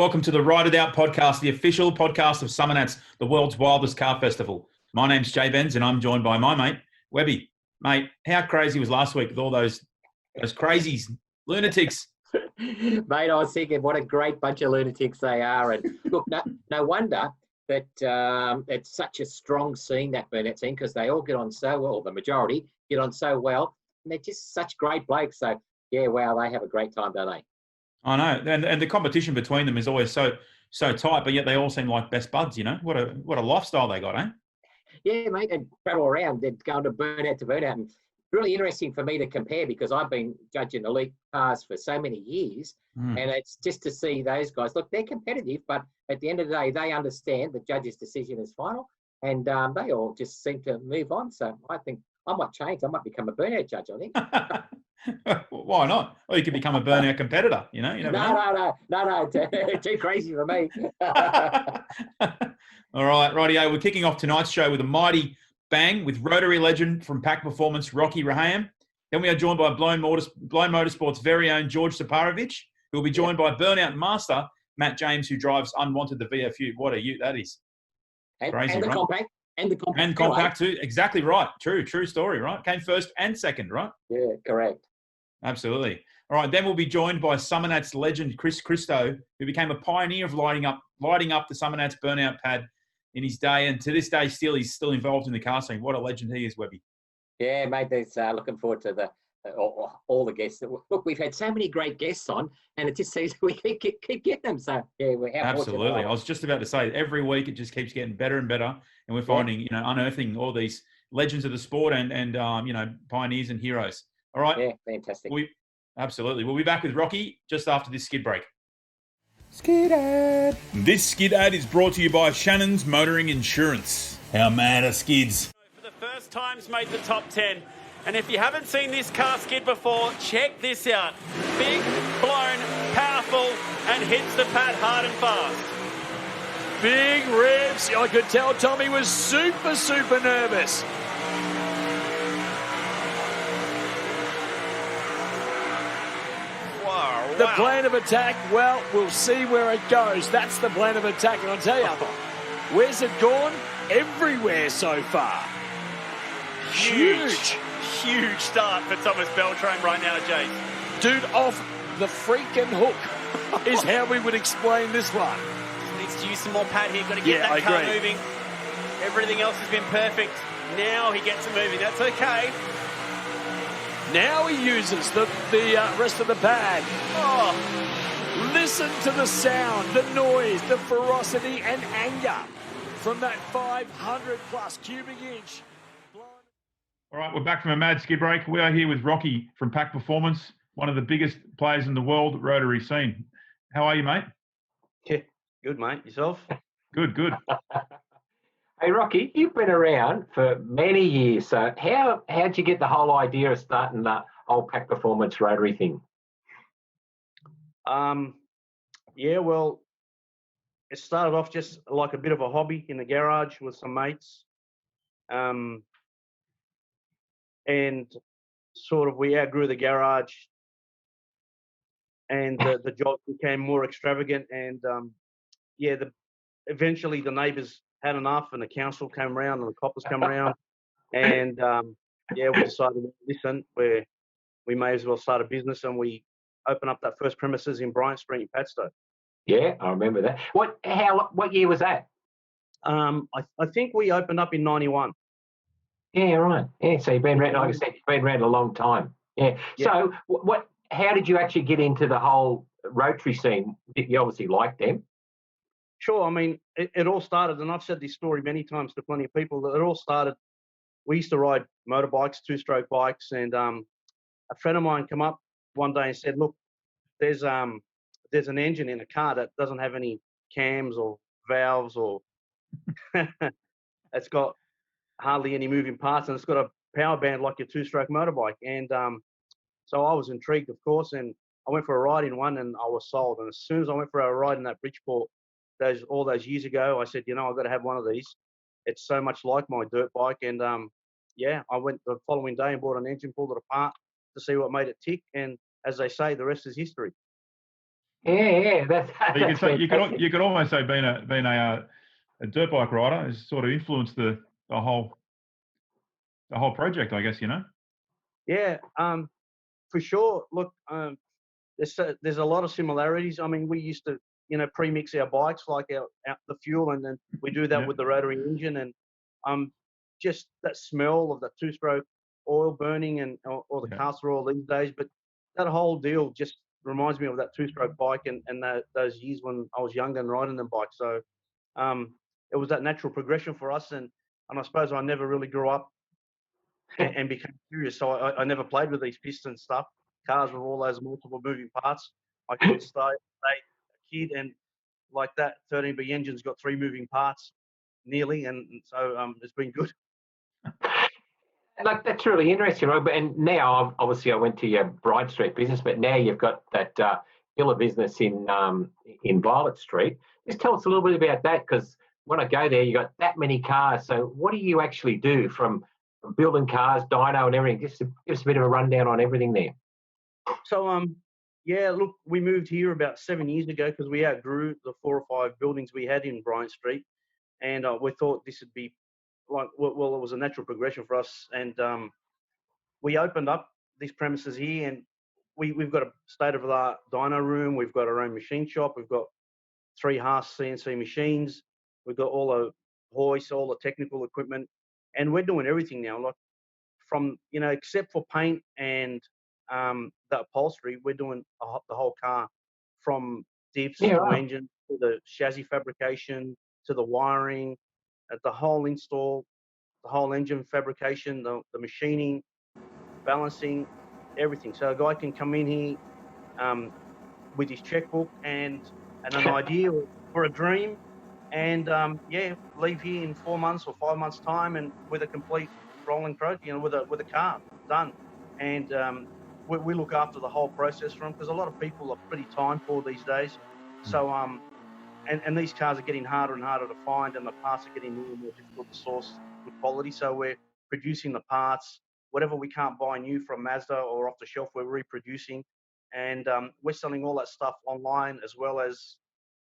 Welcome to the Ride It Out podcast, the official podcast of Summer Nats, the world's wildest car festival. My name's Jay Benz, and I'm joined by my mate, Webby. Mate, how crazy was last week with all those crazies, lunatics? Mate, I was thinking what a great bunch of lunatics they are. And look, no wonder that it's such a strong scene, that Burnout scene, because they all get on so well, the majority get on so well, and they're just such great blokes. So, yeah, wow, they have a great time, don't they? I know, and the competition between them is always so tight, but yet they all seem like best buds. You know, what a lifestyle they got, eh? Yeah, mate, and travel around. They're going to burnout, and really interesting for me to compare because I've been judging elite cars for so many years, and it's just to see those guys. Look, they're competitive, but at the end of the day, they understand the judge's decision is final, and they all just seem to move on. So I think I might change. I might become a burnout judge, I think. Why not? Or you could become a burnout competitor, you know? You never know. No, too crazy for me. All right, rightio. We're kicking off tonight's show with a mighty bang with Rotary legend from Pack Performance, Rocky Rehayem. Then we are joined by Blown Motorsport's very own George Separovich, who will be joined by Burnout Master, Matt James, who drives Unwanted, the VFU. What a ute that is. Crazy, and the right? compact. And the compact. And compact too. Exactly right. True story, right? Came first and second, right? Yeah, correct. Absolutely. All right, then we'll be joined by Summer Nats legend Chris Christo, who became a pioneer of lighting up the Summer Nats burnout pad in his day, and to this day he's still involved in the car scene. What a legend he is, Webby. Yeah, mate, there's looking forward to all the guests. Look, we've had so many great guests on, and it just seems we keep getting them. So yeah, we're absolutely. I was just about to say, every week it just keeps getting better and better, and we're finding unearthing all these legends of the sport and pioneers and heroes. All right. Yeah, fantastic. Absolutely. We'll be back with Rocky just after this skid break. Skid ad. This skid ad is brought to you by Shannon's Motoring Insurance. How mad are skids? For the first time's made the top 10. And if you haven't seen this car skid before, check this out. Big, blown, powerful, and hits the pad hard and fast. Big revs. I could tell Tommy was super nervous. The plan of attack, well, we'll see where it goes. That's the plan of attack, and I'll tell you, where's it gone? Everywhere so far. Huge start for Thomas Beltrame right now, Jay. Dude, off the freaking hook is how we would explain this one. Needs to use some more pad here. Got to get that car moving. Everything else has been perfect. Now he gets it moving. That's okay. Now he uses the rest of the pad. Oh, listen to the sound, the noise, the ferocity and anger from that 500-plus cubic inch. All right, we're back from a mad skid break. We are here with Rocky from Pack Performance, one of the biggest players in the world rotary scene. How are you, mate? Yeah, good, mate. Yourself? Good. Hey, Rocky, you've been around for many years. So how'd you get the whole idea of starting the whole Pack Performance rotary thing? Yeah, well, it started off just like a bit of a hobby in the garage with some mates. And sort of we outgrew the garage and the job became more extravagant. And, eventually the neighbours had enough and the council came around and the coppers came around and we decided, listen, we may as well start a business, and we opened up that first premises in Bryant Street in Padstow. Yeah, I remember that. What year was that? I think we opened up in 91. Yeah, right. Yeah, so you've been around, like I said, you've been around a long time. Yeah. So how did you actually get into the whole rotary scene? You obviously liked them. Sure. I mean, it all started, and I've said this story many times to plenty of people, that it all started, we used to ride motorbikes, two-stroke bikes, and a friend of mine come up one day and said, look, there's an engine in a car that doesn't have any cams or valves or it's got hardly any moving parts, and it's got a power band like your two-stroke motorbike. And so I was intrigued, of course, and I went for a ride in one and I was sold. And as soon as I went for a ride in that Bridgeport, all those years ago, I said, I've got to have one of these. It's so much like my dirt bike. And I went the following day and bought an engine, pulled it apart to see what made it tick. And as they say, the rest is history. Yeah, that's So you could that's say fantastic. you could almost say being a dirt bike rider has sort of influenced the whole project, I guess. Yeah, for sure. Look, there's a lot of similarities. I mean, we used to, pre-mix our bikes, like our the fuel, and then we do that Yeah, with the rotary engine, and just that smell of the two-stroke oil burning or the yeah. castor oil these days. But that whole deal just reminds me of that two-stroke bike and those years when I was younger and riding them bikes. So it was that natural progression for us, and I suppose I never really grew up and became curious. So I never played with these piston stuff, cars with all those multiple moving parts. I couldn't stay a kid, and like that 13B engine's got 3 moving parts nearly, and so it's been good. Like that's really interesting, right? And now, obviously, I went to your Bride Street business, but now you've got that pillar business in Violet Street. Just tell us a little bit about that, because when I go there, you got that many cars. So, what do you actually do from building cars, dyno, and everything? Just give us a bit of a rundown on everything there. So yeah, look, we moved here about 7 years ago because we outgrew the 4 or 5 buildings we had in Bryant Street, and we thought this would be like, well, it was a natural progression for us, and we opened up these premises here, and we've got a state-of-the-art dyno room. We've got our own machine shop. We've got 3 Haas CNC machines. We've got all the hoists, all the technical equipment, and we're doing everything now. Like from except for paint and the upholstery, we're doing the whole car, from diffs Yeah, to right. engine to the chassis fabrication to the wiring, the whole install, the whole engine fabrication, the machining, balancing, everything. So a guy can come in here um, with his checkbook and an idea or a dream, and yeah, leave here in 4 months or 5 months time, and with a complete rolling project, with a car done. And we look after the whole process for them, because a lot of people are pretty time poor these days. So and these cars are getting harder and harder to find, and the parts are getting more and more difficult to source good quality. So we're producing the parts, whatever we can't buy new from Mazda or off the shelf, we're reproducing, and we're selling all that stuff online, as well as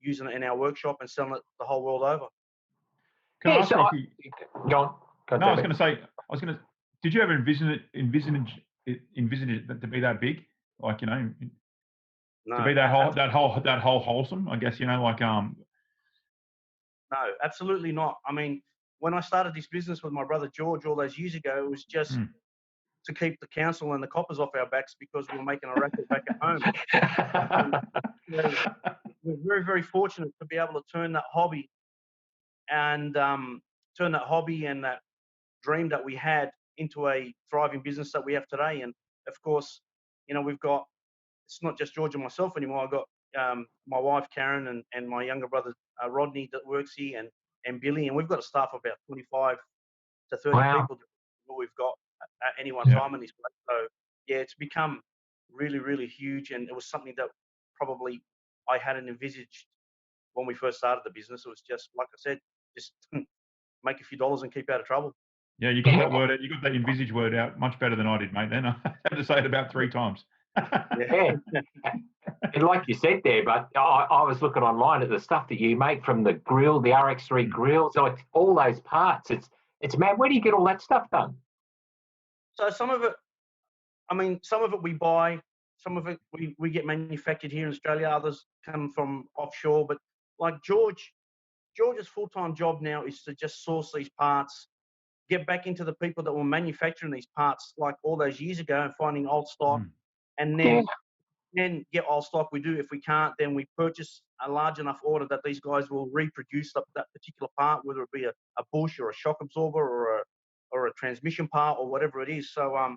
using it in our workshop and selling it the whole world over. Can I Yeah, ask, so Rocky? go on. No, I was going to say, did you ever envisage it to be that big? Like, to No, be that whole wholesome, I guess, no, absolutely not. I mean, when I started this business with my brother George all those years ago, it was just to keep the council and the coppers off our backs, because we were making a racket back at home. And, we're very, very fortunate to be able to turn that hobby and that dream that we had into a thriving business that we have today. And of course, we've got, it's not just George and myself anymore. I've got my wife Karen and my younger brother Rodney that works here, and Billy, and we've got a staff of about 25 to 30 Wow. people that we've got at any one Yeah. time in this place. So yeah, it's become really, really huge, and it was something that probably I hadn't envisaged when we first started the business. It was just, like I said, just make a few dollars and keep out of trouble. Yeah, you got that word. You got that envisage word out much better than I did, mate. Then I had to say it about 3 times. Yeah. And like you said there, but I was looking online at the stuff that you make from the grill, the RX3 grills, like all those parts. It's mad. Where do you get all that stuff done? So some of it we buy, some of it we get manufactured here in Australia, others come from offshore. But like George's full-time job now is to just source these parts, get back into the people that were manufacturing these parts like all those years ago, and finding old stock, and then get old stock. We do. If we can't, then we purchase a large enough order that these guys will reproduce that particular part, whether it be a bush or a shock absorber or a transmission part or whatever it is. So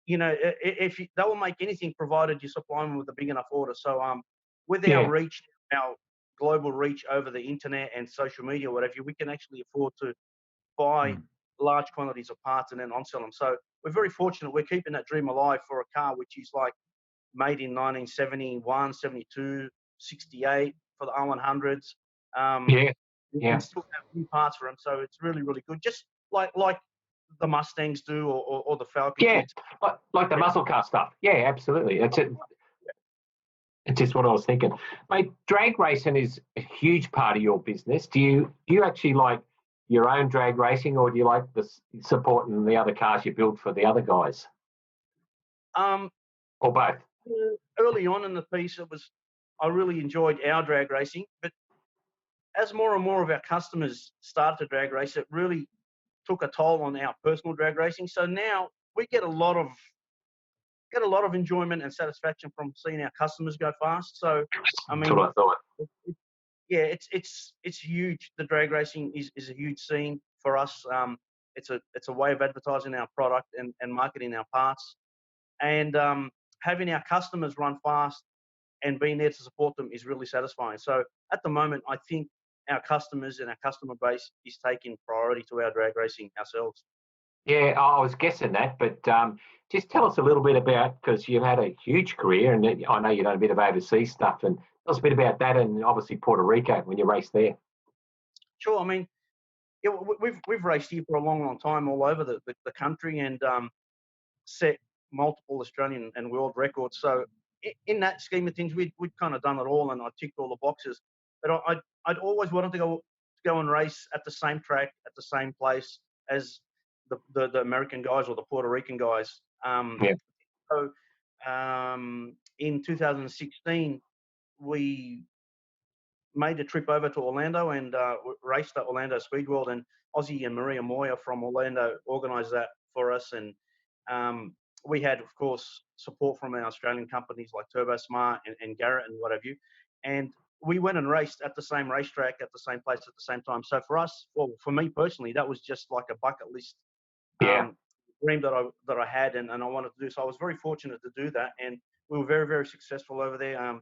if they will make anything provided you supply them with a big enough order. So with our reach, our global reach over the internet and social media, whatever, we can actually afford to buy large quantities of parts and then on-sell them. So we're very fortunate. We're keeping that dream alive for a car which is like made in 1971, 72, 68 for the R100s. And still have new parts for them. So it's really, really good. Just like the Mustangs do, or the Falcons. Yeah, like the muscle car stuff. Yeah, absolutely. That's it. It's just what I was thinking. Mate, drag racing is a huge part of your business. Do you actually like your own drag racing, or do you like supporting the other cars you build for the other guys, Um, or both? Early on in the piece, I really enjoyed our drag racing, but as more and more of our customers started to drag race, it really took a toll on our personal drag racing. So now we get a lot of enjoyment and satisfaction from seeing our customers go fast. So, I That's mean, what I thought. yeah, it's huge. The drag racing is a huge scene for us. It's a way of advertising our product and marketing our parts, and having our customers run fast and being there to support them is really satisfying. So at the moment, I think our customers and our customer base is taking priority to our drag racing ourselves. Yeah, I was guessing that, but just tell us a little bit about, because you've had a huge career, and I know you've done a bit of overseas stuff, and tell us a bit about that, and obviously Puerto Rico when you raced there. Sure, I mean, yeah, we've raced here for a long, long time all over the country, and set multiple Australian and world records. So in that scheme of things, we'd kind of done it all, and I ticked all the boxes. But I'd always wanted to go and race at the same track, at the same place as the American guys or the Puerto Rican guys. Yeah. So in 2016, we made a trip over to Orlando and raced at Orlando Speed World, and Ozzy and Maria Moya from Orlando organised that for us, and we had, of course, support from our Australian companies like Turbo Smart and Garrett and what have you, and we went and raced at the same racetrack at the same place at the same time. So for us, well, for me personally, that was just like a bucket list dream that I had and I wanted to do. So I was very fortunate to do that, and we were very, very successful over there.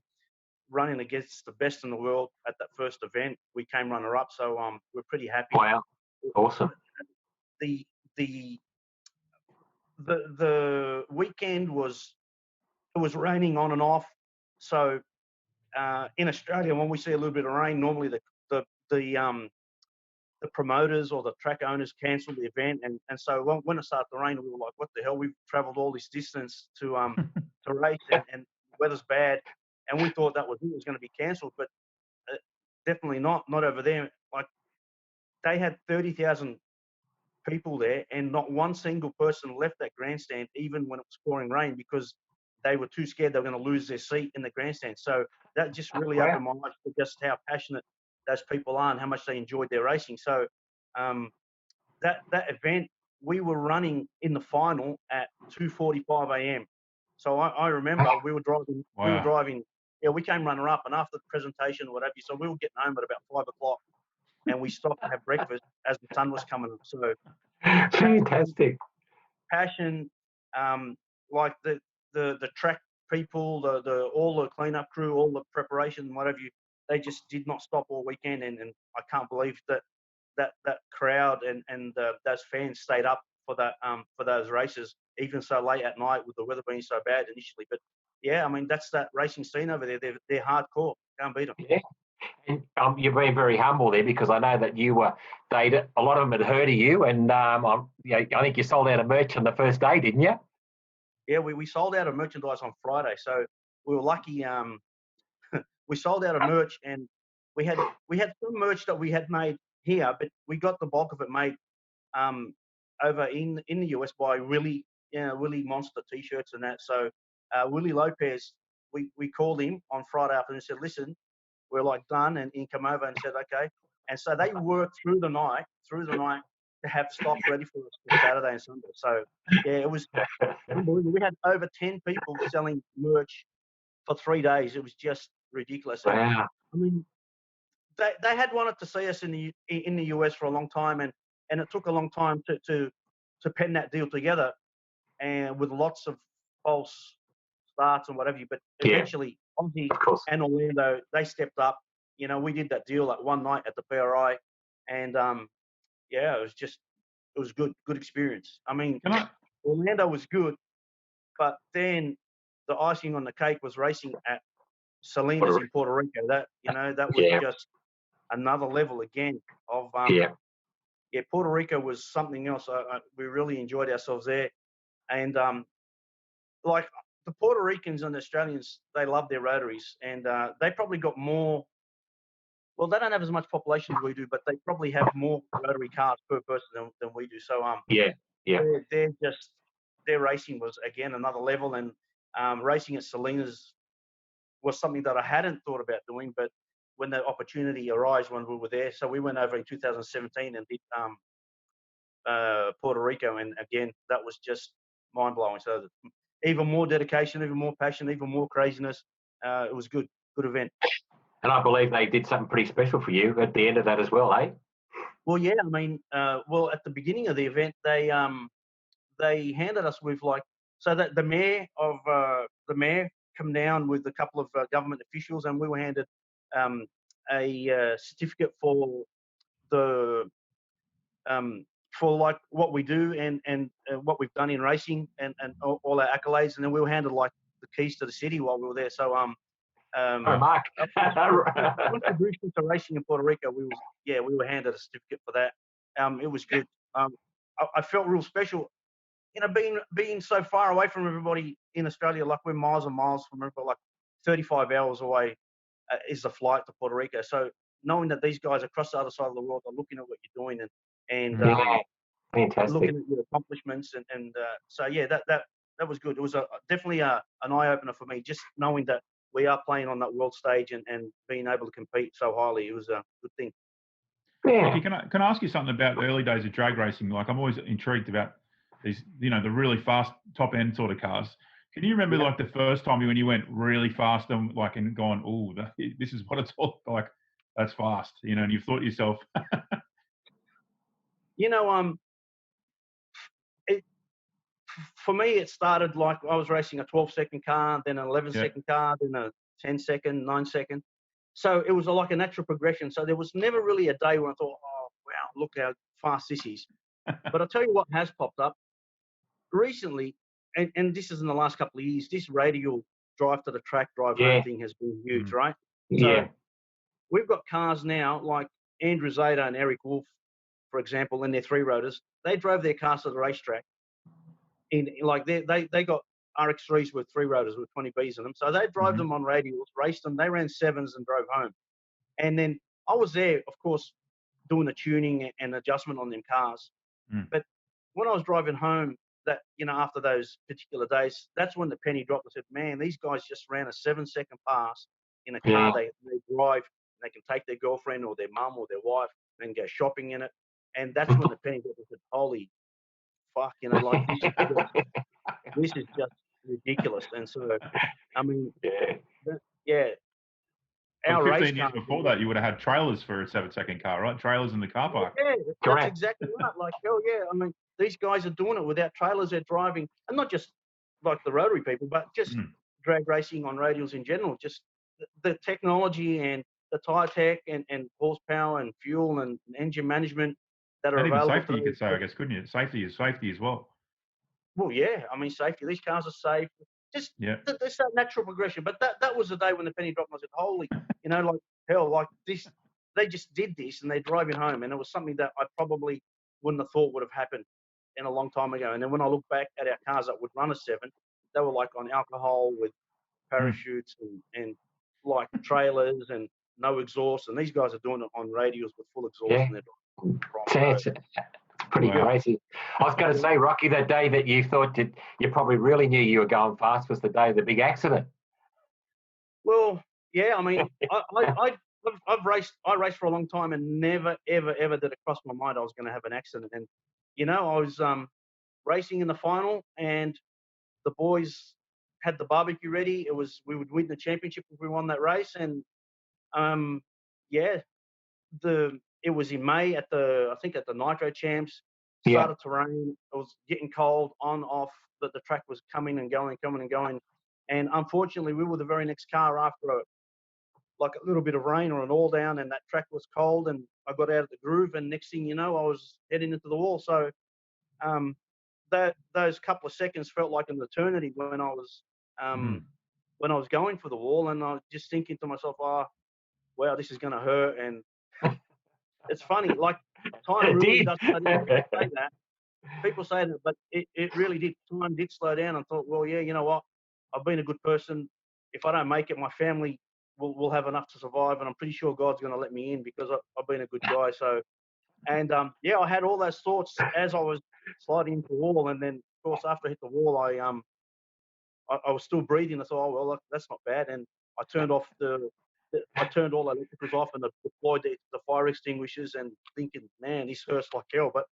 Running against the best in the world at that first event, we came runner up. So we're pretty happy. Wow, awesome. The weekend was raining on and off. So in Australia, when we see a little bit of rain, normally the promoters or the track owners cancel the event, and so when it started to rain, we were like, "What the hell? We've travelled all this distance to race, and the weather's bad," and we thought that was going to be cancelled, but definitely not over there. Like they had 30,000 people there, and not one single person left that grandstand, even when it was pouring rain, because they were too scared they were going to lose their seat in the grandstand. So that just really opened my eyes to just how passionate those people are and how much they enjoyed their racing. So that event, we were running in the final at 2:45 a.m. So I remember we were driving. Wow. We were driving. Yeah, we came runner up, and after the presentation or whatever, so we were getting home at about 5 o'clock, and we stopped to have breakfast as the sun was coming up. So fantastic passion, like the track people, the all the cleanup crew, all the preparation, whatever you, they just did not stop all weekend, and I can't believe that crowd and those fans stayed up for those races even so late at night with the weather being so bad initially. But yeah, I mean that's that racing scene over there. They're hardcore. Can't beat them. Yeah. And you're being very humble there, because I know that a lot of them had heard of you, and I think you sold out of merch on the first day, didn't you? Yeah, we sold out of merchandise on Friday, so we were lucky. We sold out of merch, and we had some merch that we had made here, but we got the bulk of it made over in the US by Willie Monster T-shirts and that. So Willie Lopez, we called him on Friday afternoon and said, "Listen, we're like done," and he came over and said, "Okay." And so they worked through the night to have stock ready for us for Saturday and Sunday. So yeah, it was unbelievable. We had over 10 people selling merch for 3 days. It was just ridiculous. Wow. I mean, they had wanted to see us in the US for a long time, and it took a long time to pen that deal together, and with lots of false starts and whatever. But eventually, Aussie and Orlando, they stepped up. You know, we did that deal like one night at the PRI, and yeah, it was good experience. I mean, Orlando was good, but then the icing on the cake was racing at Salinas in Puerto Rico. That was just another level again of Puerto Rico was something else. We really enjoyed ourselves there, and like the Puerto Ricans and the Australians, they love their rotaries, and they probably got more. Well, they don't have as much population as we do, but they probably have more rotary cars per person than we do. So Yeah. they're just their racing was again another level, and racing at Salinas was something that I hadn't thought about doing, but when the opportunity arose when we were there, so we went over in 2017 and did Puerto Rico, and again that was just mind blowing. So even more dedication, even more passion, even more craziness. It was good event. And I believe they did something pretty special for you at the end of that as well, eh? Well, yeah, I mean, well, at the beginning of the event, they handed us with so that the mayor come down with a couple of government officials, and we were handed a certificate for the for like what we do and what we've done in racing and all our accolades, and then we were handed like the keys to the city while we were there. So Mark. contribution to racing in Puerto Rico, we were handed a certificate for that. It was good. I felt real special, being so far away from everybody in Australia. Like we're miles and miles from everybody, like 35 hours away is the flight to Puerto Rico. So knowing that these guys across the other side of the world are looking at what you're doing and Fantastic. looking at your accomplishments and so yeah, that was good. It was definitely an eye opener for me, just knowing that we are playing on that world stage and being able to compete so highly. It was a good thing. Yeah. Ricky, can I ask you something about the early days of drag racing? Like I'm always intrigued about these, the really fast top end sort of cars. Can you remember like the first time when you went really fast and gone, oh, this is what it's all like? That's fast, and you've thought to yourself. For me, it started like I was racing a 12-second car, then an 11-second car, then a 10-second, 9-second. So it was like a natural progression. So there was never really a day where I thought, oh, wow, look how fast this is. But I'll tell you what has popped up recently, and this is in the last couple of years, this radial drive to the track, drive home thing has been huge, right? So we've got cars now like Andrew Zeta and Eric Wolf, for example, in their 3-rotors. They drove their cars to the racetrack. They got RX3s with 3-rotors with 20Bs in them. So they drove them on radials, raced them. They ran 7s and drove home. And then I was there, of course, doing the tuning and adjustment on them cars. But when I was driving home, that after those particular days, that's when the penny dropped. I said, man, these guys just ran a 7-second pass in a car they drive. They can take their girlfriend or their mum or their wife and go shopping in it. And that's when the penny dropped. I said, holy fuck, this is just ridiculous. And so, I mean, our 15 years before that, you would have had trailers for a 7-second car, right? Trailers in the car park. Yeah, that's exactly right. Like, hell yeah. I mean, these guys are doing it without trailers. They're driving, and not just like the rotary people, but just drag racing on radials in general. Just the technology and the tire tech and horsepower and fuel and engine management that are and even available. Safety, you could say, I guess, couldn't you? Safety is safety as well. Well, yeah. I mean, safety. These cars are safe. Just there's that natural progression. But that was the day when the penny dropped. And I said, holy, like hell, like this. They just did this and they're driving home, and it was something that I probably wouldn't have thought would have happened in a long time ago. And then when I look back at our cars that would run a 7, they were like on alcohol with parachutes and like trailers and no exhaust. And these guys are doing it on radials with full exhaust. And It's pretty crazy. I was going to say, Rocky, that day that you thought that you probably really knew you were going fast was the day of the big accident. Well, yeah. I mean, I raced for a long time and never, ever, ever did it cross my mind I was going to have an accident. And, I was racing in the final and the boys had the barbecue ready. We would win the championship if we won that race. And, it was in May at the Nitro Champs. Started to rain. It was getting cold, on, off. The track was coming and going. And unfortunately, we were the very next car after a little bit of rain or an all down, and that track was cold. And I got out of the groove, and next thing you know, I was heading into the wall. So those couple of seconds felt like an eternity when I was going for the wall, and I was just thinking to myself, oh, wow, this is going to hurt. And it's funny, like time really doesn't say that. People say that, but it really did. Time did slow down. I thought, well, yeah, you know what? I've been a good person. If I don't make it, my family will have enough to survive, and I'm pretty sure God's going to let me in because I've been a good guy. So, and yeah, I had all those thoughts as I was sliding into the wall, and then of course after I hit the wall, I was still breathing. I thought, oh well, that's not bad, and I turned off I turned all the electricals off and deployed the fire extinguishers, and thinking, man, this hurts like hell. But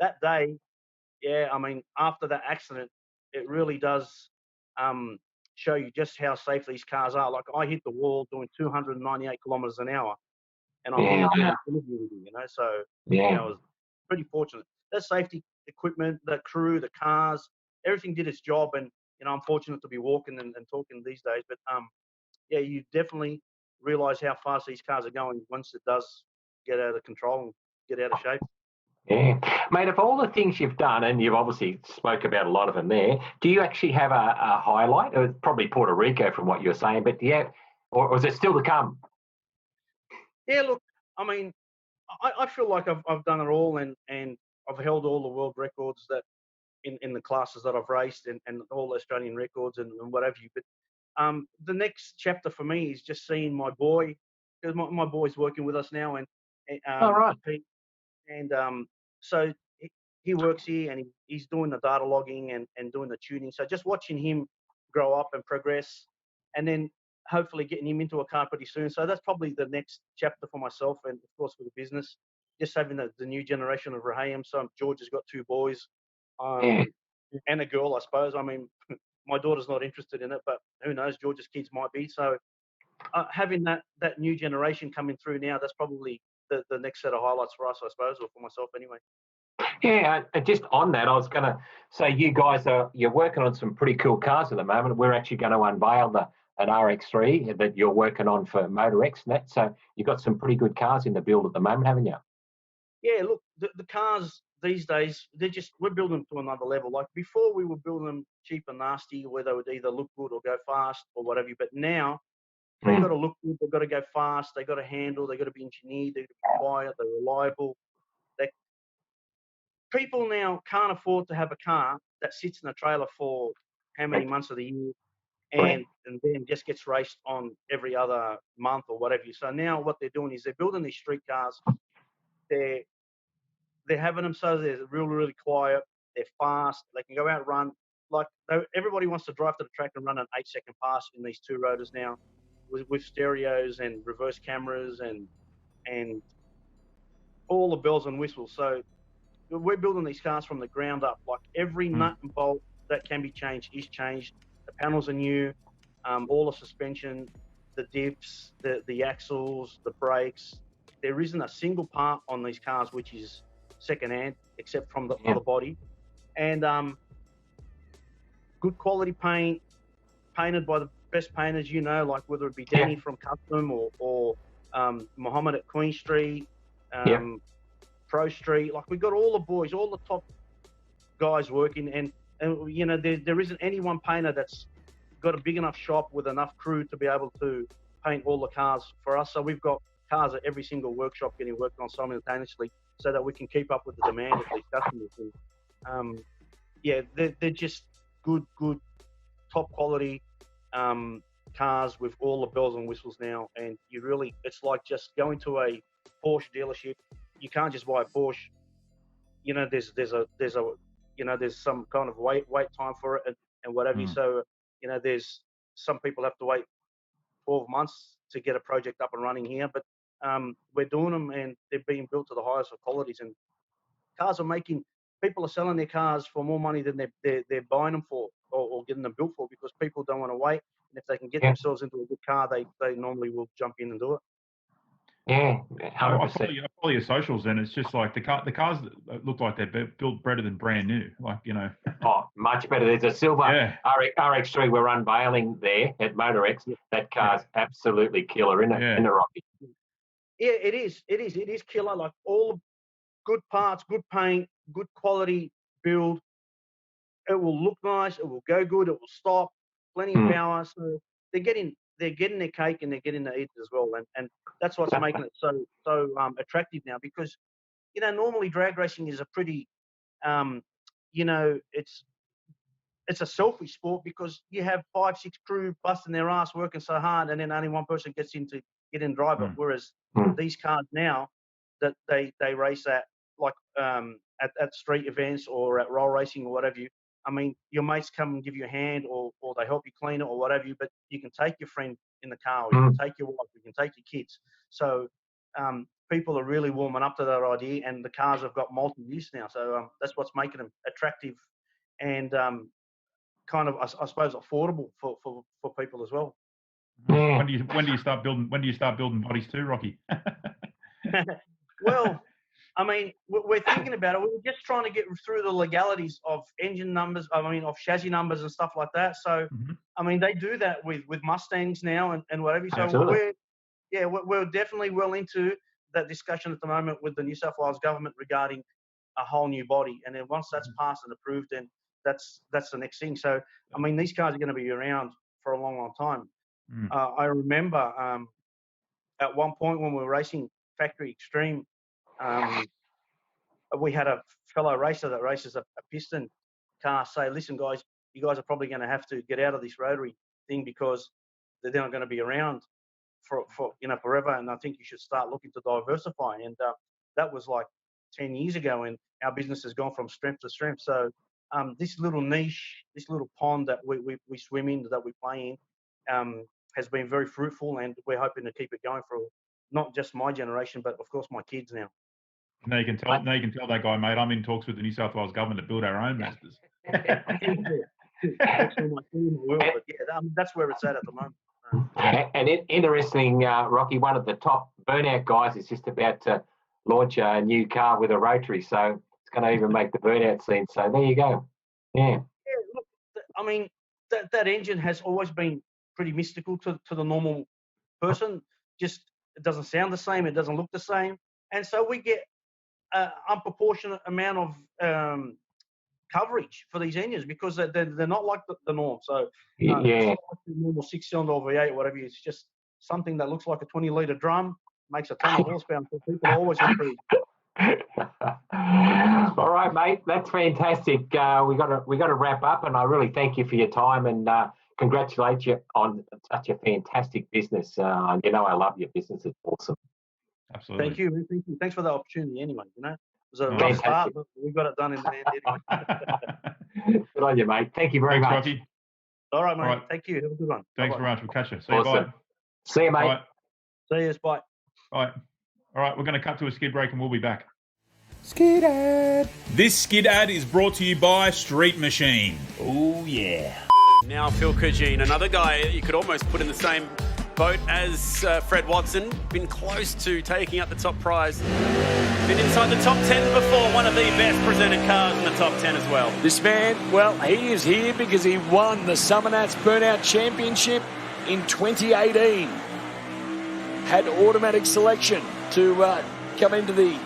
that day, yeah, I mean, after that accident, it really does show you just how safe these cars are. Like I hit the wall doing 298 kilometers an hour, and I'm here doing an interview with you, you know. So I was pretty fortunate. The safety equipment, the crew, the cars, everything did its job, and I'm fortunate to be walking and talking these days. But yeah, you definitely realize how fast these cars are going once it does get out of control and get out of shape. Yeah. Mate, of all the things you've done, and you've obviously spoke about a lot of them there, do you actually have a highlight? It was probably Puerto Rico from what you were saying, but yeah, or is it still to come? Yeah, look, I mean, I feel like I've done it all, and I've held all the world records that in the classes that I've raced, and all the Australian records and what have you. But the next chapter for me is just seeing my boy, because my boy's working with us now, and All right. Pete, and so he works here, and he's doing the data logging and doing the tuning. So just watching him grow up and progress, and then hopefully getting him into a car pretty soon. So that's probably the next chapter for myself, and of course for the business. Just having the new generation of Rehayem. So George has got 2 boys, and a girl, I suppose. I mean, my daughter's not interested in it, but who knows? George's kids might be. So having that new generation coming through now, that's probably the next set of highlights for us, I suppose, or for myself anyway. Yeah, just on that, I was going to say you guys you're working on some pretty cool cars at the moment. We're actually going to unveil an RX3 that you're working on for MotorX and that. So you've got some pretty good cars in the build at the moment, haven't you? Yeah, look, the cars these days, we're building them to another level. Like before, we were building them cheap and nasty, where they would either look good or go fast or whatever. But now they've got to look good, they've got to go fast, they've got to handle, they've got to be engineered, they've got to be quiet, they're reliable. People now can't afford to have a car that sits in a trailer for how many months of the year, and then just gets raced on every other month or whatever. So now what they're doing is they're building these street cars. They're having them so they're really, really quiet. They're fast. They can go out and run. Like everybody wants to drive to the track and run an 8-second pass in these 2-rotors now, with stereos and reverse cameras and all the bells and whistles. So we're building these cars from the ground up. Like every nut and bolt that can be changed is changed. The panels are new. All the suspension, the diffs, the axles, the brakes. There isn't a single part on these cars which is second-hand, except from the body. And good quality paint, painted by the best painters, like whether it be Danny from Custom or Mohammed at Queen Street, Pro Street. Like we've got all the boys, all the top guys working, and there isn't any one painter that's got a big enough shop with enough crew to be able to paint all the cars for us. So we've got cars at every single workshop getting worked on simultaneously, so that we can keep up with the demand of these customers. And they're just good, top quality cars with all the bells and whistles now. And it's like just going to a Porsche dealership. You can't just buy a Porsche. There's some kind of wait time for it and whatever. So there's some people have to wait 12 months to get a project up and running here, but we're doing them, and they're being built to the highest of qualities. And people are selling their cars for more money than they're buying them for or getting them built for, because people don't want to wait. And if they can get themselves into a good car, they normally will jump in and do it. Yeah, 100%. I follow your socials, and it's just like the cars look like they're built better than brand new. Like, Oh, much better. There's a silver RX3 we're unveiling there at MotorX. That car's absolutely killer, isn't it? In the Rocky. Yeah, it is killer. Like all good parts, good paint, good quality build. It will look nice. It will go good. It will stop. Plenty of power. So they're getting their cake and they're getting to eat it as well. And that's what's making it so attractive now, because normally drag racing is a pretty it's it's a selfish sport because you have 5, 6 crew busting their ass working so hard, and then only one person gets in to get in drive it. Whereas these cars now that they race at like at street events or at roll racing or whatever you. I mean, your mates come and give you a hand, or they help you clean it or whatever you. But you can take your friend in the car, or you can take your wife, you can take your kids. So people are really warming up to that idea, and the cars have got multi-use now. So that's what's making them attractive and kind of, I suppose, affordable for people as well. When do you start building bodies too, Rocky? Well, I mean, we're thinking about it. We're just trying to get through the legalities of engine numbers. I mean, of chassis numbers and stuff like that. So, I mean, they do that with Mustangs now and whatever. So Absolutely. we're definitely well into that discussion at the moment with the New South Wales government regarding a whole new body. And then once that's passed and approved, then that's the next thing. So, I mean, these cars are going to be around for a long, long time. I remember at one point when we were racing Factory Extreme, we had a fellow racer that races a piston car say, listen, guys, you guys are probably going to have to get out of this rotary thing because they're not going to be around for forever. And I think you should start looking to diversify. And that was like 10 years ago, and our business has gone from strength to strength. So this little niche, this little pond that we swim in, that we play in, has been very fruitful, and we're hoping to keep it going for not just my generation, but of course my kids now. Now you can tell that guy, mate. I'm in talks with the New South Wales government to build our own Masters. That's where it's at the moment. And interesting, Rocky, one of the top Burnout guys is just about to launch a new car with a rotary, so it's going to even make the Burnout scene. So there you go. Yeah. Look, I mean, that engine has always been pretty mystical to the normal person. Just it doesn't sound the same. It doesn't look the same. And so we get an unproportionate amount of coverage for these engines because they're not like the norm. So it's not like the normal 6-cylinder or V8, whatever. It's just something that looks like a 20-litre drum, makes a ton of horsepower. So people are always intrigued. All right, mate. That's fantastic. We got to wrap up, and I really thank you for your time and congratulate you on such a fantastic business. I love your business. It's awesome. Absolutely. Thank you. Thanks for the opportunity. Anyway, it was a rough start, but we got it done in the end. Anyway. Good on you, mate. Thank you very much. Rocky. All right, mate. All right. Thank you. Have a good one. Thanks very much. We'll catch you. See you. Bye. See you, mate. Right. See you. Bye. All right. We're going to cut to a skid break and we'll be back. Skid ad. This skid ad is brought to you by Street Machine. Oh, yeah. Now Phil Kujin, another guy you could almost put in the same boat as Fred Watson. Been close to taking up the top prize. Been inside the top 10 before. One of the best presented cars in the top 10 as well. This man, well, he is here because he won the Summernats Burnout Championship in 2018. Had automatic selection to come into the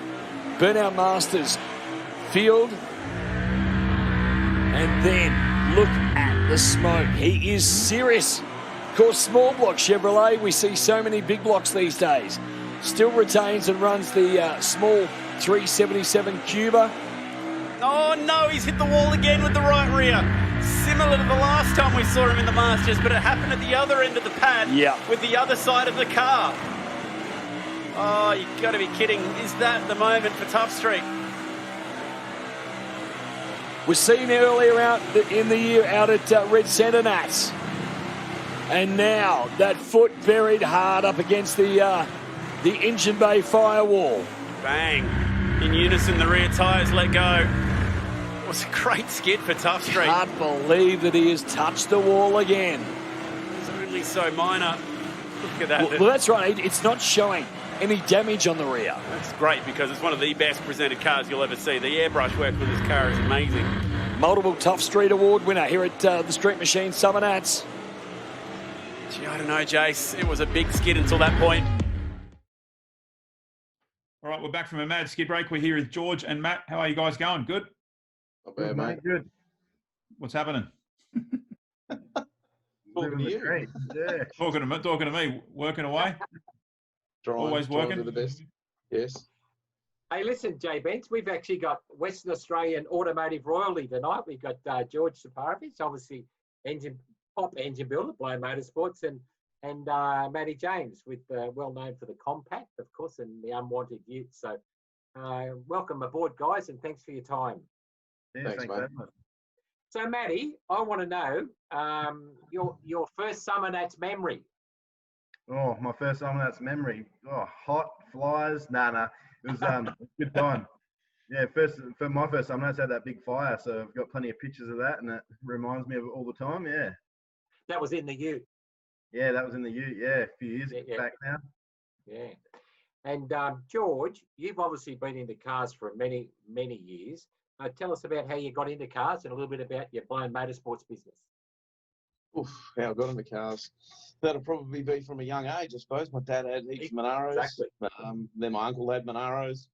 Burnout Masters field. And then look at the smoke. He is serious. Of course, small block Chevrolet, we see so many big blocks these days. Still retains and runs the small 377 Cuba. Oh no, he's hit the wall again with the right rear. Similar to the last time we saw him in the Masters, but it happened at the other end of the pad with the other side of the car. Oh, you've got to be kidding. Is that the moment for Tough Street? Was seen earlier in the year out at Red Centre Nats. And now that foot buried hard up against the engine bay firewall. Bang. In unison, the rear tyres let go. It was a great skid for Tough Street. Can't believe that he has touched the wall again. It's only so minor. Look at that. Well, that's right. It's not showing any damage on the rear. That's great because it's one of the best presented cars you'll ever see. The airbrush work with this car is amazing. Multiple Tough Street Award winner here at the Street Machine Summer Nats. Gee, I don't know, Jace. It was a big skid until that point. All right, we're back from a mad skid break. We're here with George and Matt. How are you guys going? Good? Not bad, mate. Good. What's happening? Talking to you. Great. Yeah. Talking to me. Working away? Always working? to the best. Yes. Hey, listen, Jay Bence, we've actually got Western Australian automotive royalty tonight. We've got George Separovich, obviously top engine builder, Blow Motorsports, and Matty James, well known for the compact, of course, and the unwanted ute. So welcome aboard, guys, and thanks for your time. Yeah, thanks mate. So, Matty, I want to know your first summer that's memory. Oh, my first summer that's memory. Oh, hot, flies. Nah. It was a good time. Yeah, for my first summer, I had that big fire, so I've got plenty of pictures of that, and it reminds me of it all the time. Yeah. That was in the ute. Yeah, that was in the ute. Yeah, a few years back now. Yeah. And George, you've obviously been into cars for many, many years. Tell us about how you got into cars and a little bit about your Blown Motorsports business. Oof, how I got into cars. That'll probably be from a young age, I suppose. My dad had heaps of Monaros. Exactly. Then my uncle had Monaros.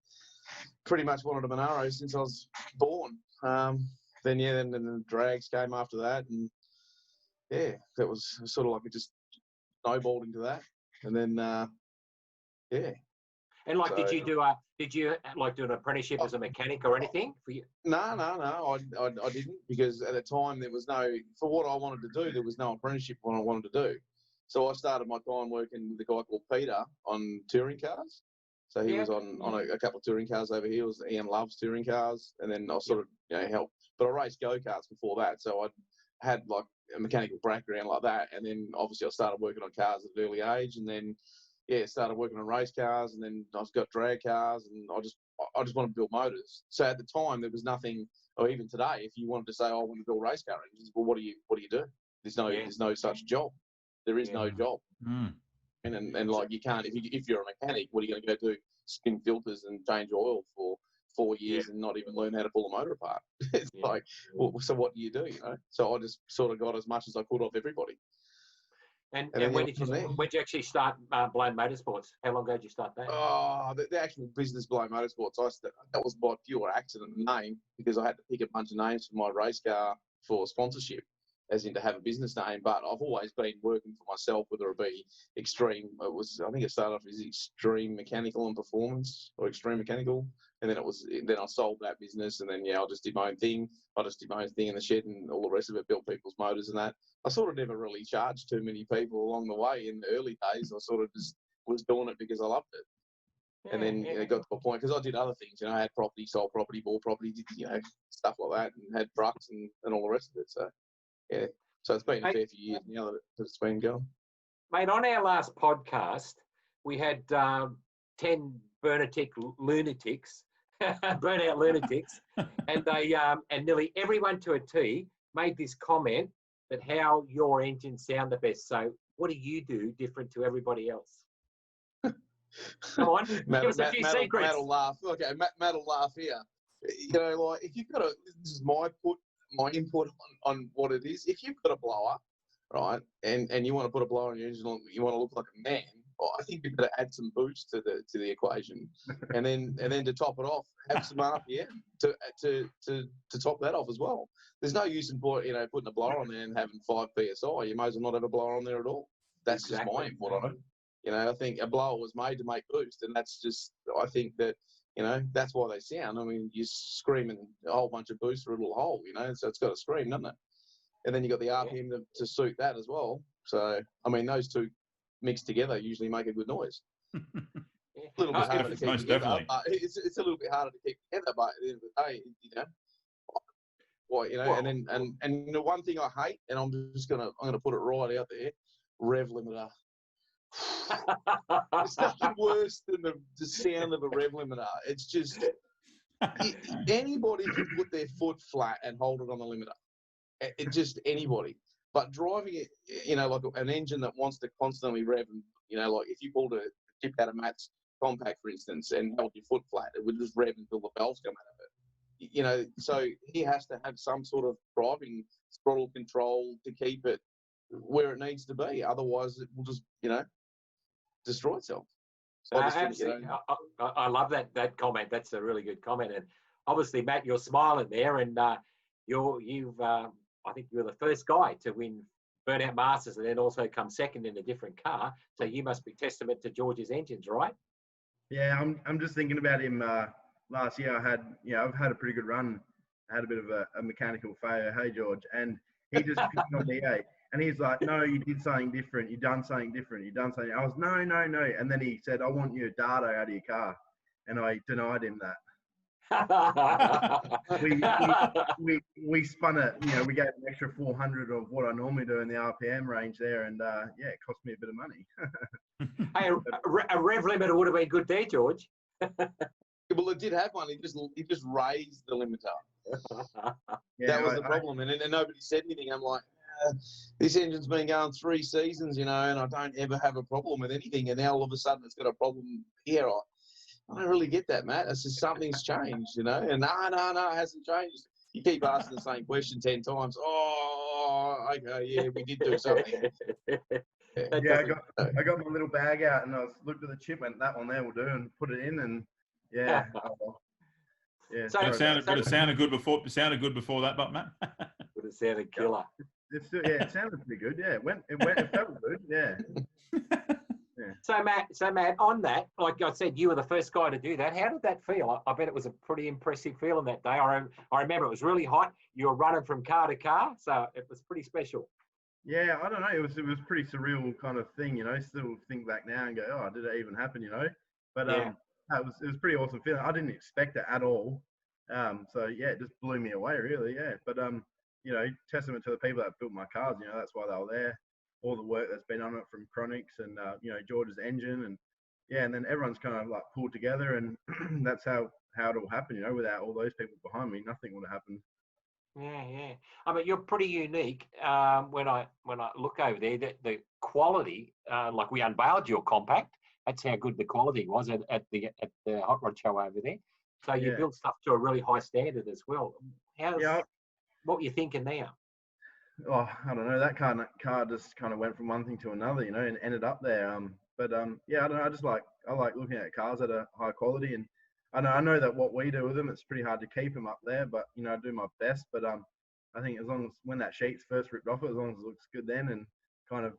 Pretty much wanted a Monaro since I was born. Then the drags came after that, and yeah, that was sort of like it just snowballed into that. And then yeah. And like, so, did you do an apprenticeship as a mechanic or anything for you? No, I didn't, because at the time there was no, for what I wanted to do, there was no apprenticeship what I wanted to do. So I started my time working with a guy called Peter on touring cars. So he was on a couple of touring cars over here. Ian loves touring cars, and then I sort of helped. But I raced go-karts before that, so I had like a mechanical background like that. And then obviously I started working on cars at an early age, and then started working on race cars, and then I've got drag cars, and I just want to build motors. So at the time there was nothing, or even today, if you wanted to say, I want to build race car engines, well, what do you do? There's no such job. There is no job. Mm. And like you can't, if you're a mechanic, what are you going to go do? Spin filters and change oil for 4 years and not even learn how to pull a motor apart? It's like, well, so what do you do? So I just sort of got as much as I could off everybody. And when did you actually start Blown Motorsports? How long ago did you start that? Oh, the actual business Blown Motorsports, that was by pure accident name, because I had to pick a bunch of names for my race car for sponsorship, as in to have a business name. But I've always been working for myself, whether it be Extreme. I think it started off as Extreme Mechanical and Performance, or Extreme Mechanical, and then then I sold that business, and then I just did my own thing. I just did my own thing in the shed, and all the rest of it, built people's motors and that. I sort of never really charged too many people along the way in the early days. I sort of just was doing it because I loved it. And then it got to a point, because I did other things, I had property, sold property, bought property, stuff like that, and had trucks and all the rest of it. So, yeah. So it's been a fair few years now that it's been going. Mate, on our last podcast, we had 10 burnout lunatics, and they and nearly everyone to a T made this comment that how your engines sound the best. So what do you do different to everybody else? Come on, give us a few secrets. Matt will laugh. Okay, Matt will laugh here. Like if you've got this is my input on what it is. If you've got a blower, right, and you want to put a blower on your engine, you want to look like a man, I think you've got to add some boost to the equation, and then to top it off, have some RPM to top that off as well. There's no use in putting a blower on there and having 5 psi. You may as well not have a blower on there at all. That's just my input on it. I think a blower was made to make boost, and that's just, I think that, that's why they sound. I mean, you're screaming a whole bunch of boost through a little hole, so it's got to scream, doesn't it? And then you got the RPM to suit that as well. So, I mean, those two mixed together usually make a good noise. A little bit harder to keep together. Definitely. It's a little bit harder to keep together, but at the end of the day, and the one thing I hate, and I'm gonna put it right out there, rev limiter. It's nothing worse than the sound of a rev limiter. It's just anybody can put their foot flat and hold it on the limiter. It just anybody. But driving it, like an engine that wants to constantly rev, and like if you pulled a chip out of Matt's compact, for instance, and held your foot flat, it would just rev until the bells come out of it. So he has to have some sort of driving throttle control to keep it where it needs to be. Otherwise, it will just, destroy itself. So absolutely. I love that comment. That's a really good comment. And obviously, Matt, you're smiling there, and you've I think you're the first guy to win Burnout Masters, and then also come second in a different car. So you must be testament to George's engines, right? Yeah, I'm just thinking about him last year I've had a pretty good run. I had a bit of a mechanical failure. Hey, George. And he just picked on me, and he's like, no, you did something different. You done something different. You done something. I was, no. And then he said, I want your data out of your car. And I denied him that. we spun it. We gave an extra 400 of what I normally do in the RPM range there. And it cost me a bit of money. Hey, a rev limiter would have been good there, George. Well, it did have one. He just raised the limiter. That was the problem, and nobody said anything. I'm like, this engine's been going 3 seasons, and I don't ever have a problem with anything, and now all of a sudden it's got a problem here. I don't really get that, Matt. It's just something's changed, and no, it hasn't changed. You keep asking the same question 10 times. Oh, okay, yeah, we did do something. I got my little bag out and I looked at the chip and that one there will do and put it in and yeah. Yeah. So it sounded good before that, but Matt. Would have sounded killer. It sounded pretty good. Yeah, it felt good. Yeah. So Matt, on that, like I said, you were the first guy to do that. How did that feel? I bet it was a pretty impressive feeling that day. I remember it was really hot. You were running from car to car, so it was pretty special. Yeah, I don't know. It was pretty surreal kind of thing, Still think back now and go, oh, did it even happen, But it was pretty awesome feeling. I didn't expect it at all. It just blew me away, really. Yeah, but testament to the people that built my cars. That's why they were there. All the work that's been on it from Chronics and George's engine and then everyone's kind of like pulled together and that's how it all happened. Without all those people behind me, nothing would have happened. Yeah. I mean, you're pretty unique. When I look over there, the quality, like we unveiled your compact. That's how good the quality was at the Hot Rod Show over there. So you built stuff to a really high standard as well. What were you thinking now? Oh, I don't know. That car just kind of went from one thing to another, and ended up there. I don't know. I like looking at cars at a high quality, and I know that what we do with them, it's pretty hard to keep them up there. But I do my best. But I think as long as when that sheet's first ripped off, as long as it looks good then, and kind of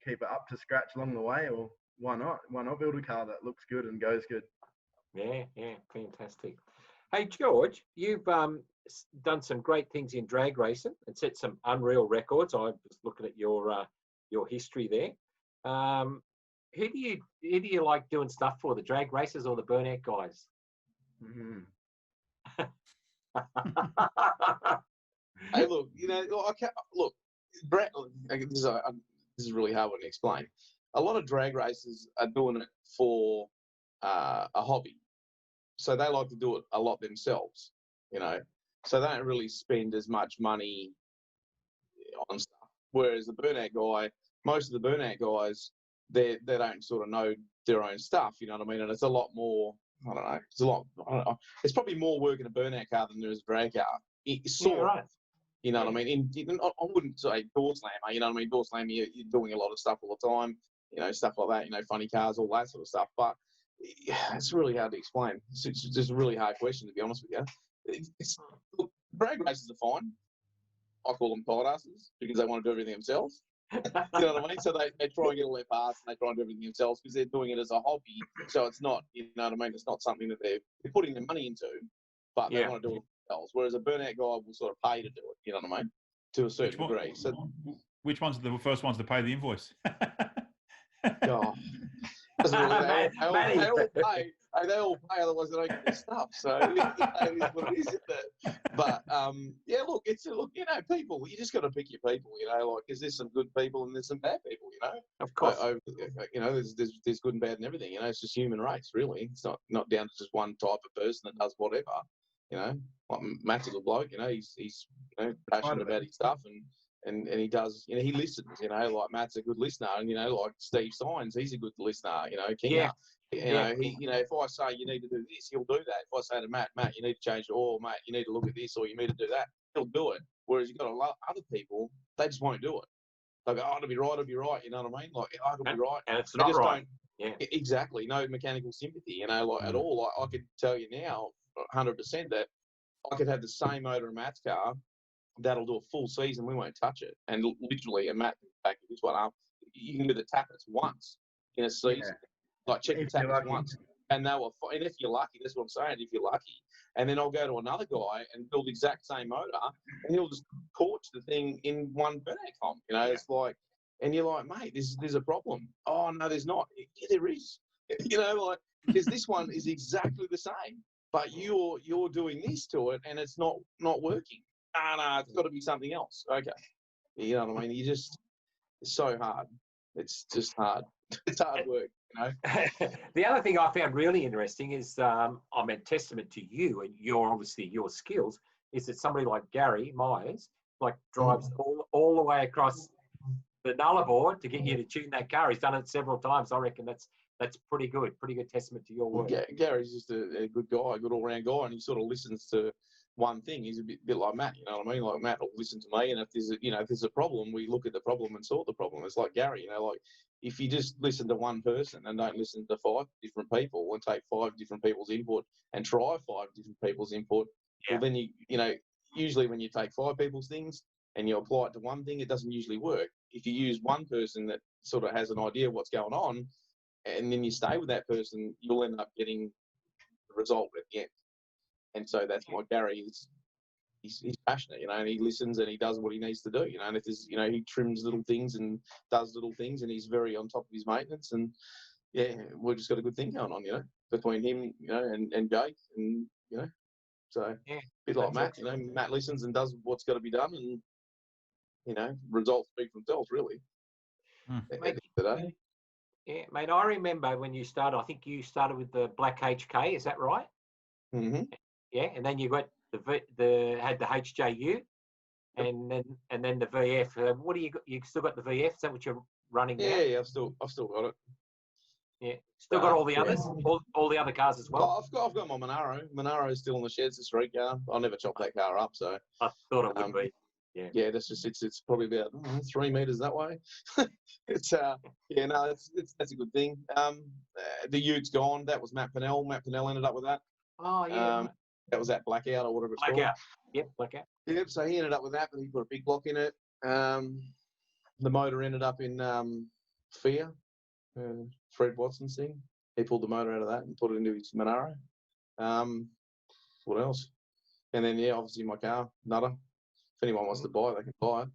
keep it up to scratch along the way, or why not? Why not build a car that looks good and goes good? Yeah, fantastic. Hey George, you've done some great things in drag racing and set some unreal records. I was looking at your history there. Who do you like doing stuff for, the drag racers or the Burnout guys? Mm-hmm. Hey, look, Brett. This is really hard one to explain. A lot of drag racers are doing it for a hobby, so they like to do it a lot themselves. So they don't really spend as much money on stuff. Whereas the Burnout guy, most of the Burnout guys, they don't sort of know their own stuff. You know what I mean? And it's a lot more. I don't know. It's probably more work in a Burnout car than there is a drag car. It's sort of. You know what I mean? I wouldn't say door slammer. You know what I mean? Door slammer, you're doing a lot of stuff all the time. Stuff like that. Funny cars, all that sort of stuff. But it's really hard to explain. It's just a really hard question, to be honest with you. Look, drag races are fine. I call them tight asses because they want to do everything themselves. You know what I mean? So they try and get all their parts and they try and do everything themselves because they're doing it as a hobby. So it's not, you know what I mean? It's not something that they're putting their money into, but they want to do it themselves. Whereas a Burnout guy will sort of pay to do it. You know what I mean? To a certain degree. So which ones are the first ones to pay the invoice? Doesn't really, they all pay. They all pay, otherwise they don't get their stuff. So it is what it is, isn't it? But people. You just got to pick your people. Is there some good people and there's some bad people. Of course. There's good and bad and everything. It's just human race, really. It's not down to just one type of person that does whatever. Like Matt's a good bloke. He's passionate about his stuff and he does. He listens. Like Matt's a good listener, and like Steve Signs, he's a good listener. Kinga. If I say you need to do this, he'll do that. If I say to Matt, you need to change it, or Matt, you need to look at this, or you need to do that, he'll do it. Whereas you've got a lot of other people, they just won't do it. They go, it'll be right, you know what I mean? Like, it'll be right. And it's not right. Yeah. Exactly. No mechanical sympathy, at all. I could tell you now, 100% that I could have the same motor in Matt's car, that'll do a full season, we won't touch it. And literally, and Matt can back this one up, you can do the tappets once in a season. Like check the tappets once. And and if you're lucky, that's what I'm saying, if you're lucky. And then I'll go to another guy and build the exact same motor, and he'll just torch the thing in one burnout comp. You know, it's like, and you're like, mate, there's a problem. Oh, no, there's not. Yeah, there is. You know, like, because this one is exactly the same, but you're doing this to it, and it's not working. No, it's got to be something else. Okay. You know what I mean? It's so hard. It's just hard. It's hard work, you know. The other thing I found really interesting is, I mean, testament to you and your skills, is that somebody like Gary Myers, like, drives all the way across the Nullarbor to get you to tune that car. He's done it several times. I reckon that's pretty good testament to your work. Well, Gary's just a good guy, a good all-round guy, and he sort of listens to one thing. He's a bit like Matt, you know what I mean? Like, Matt will listen to me, and if there's a problem, we look at the problem and sort the problem. It's like Gary, you know, like, if you just listen to one person and don't listen to 5 different people and take 5 different people's input and try 5 different people's input, well, then you know, usually when you take 5 people's things and you apply it to one thing, it doesn't usually work. If you use one person that sort of has an idea of what's going on, and then you stay with that person, you'll end up getting the result at the end. And so that's why Gary is. He's passionate, you know, and he listens and he does what he needs to do, you know. And if there's, you know, he trims little things and does little things, and he's very on top of his maintenance. And yeah, we've just got a good thing going on, you know, between him, you know, and Jake, and you know, so a bit like Matt, you know, Matt listens and does what's got to be done, and you know, results speak for themselves, really. Yeah, mate, I remember when you started, I think you started with the Black HK, is that right? Mm-hmm. Yeah, and then you got had the HJU, and then the VF. What do you got? You still got the VF? Is that what you're running now? Yeah, I've still got it. Yeah, still got all the others, all the other cars as well. I've got my Monaro. Monaro is still in the sheds. It's a street car. I'll never chop that car up. So I thought it would be. Yeah. Yeah, that's just it's probably about 3 meters that way. It's yeah, no, that's a good thing. The Ute's gone. That was Matt Pennell. Matt Pennell ended up with that. Oh yeah. That was that Blackout or whatever it's called. Blackout. Yep, Blackout. Yep. So he ended up with that, but he put a big block in it. The motor ended up in Fear. Fred Watson's thing. He pulled the motor out of that and put it into his Monaro. What else? And then yeah, obviously my car, Nutter. If anyone wants to buy it, they can buy it.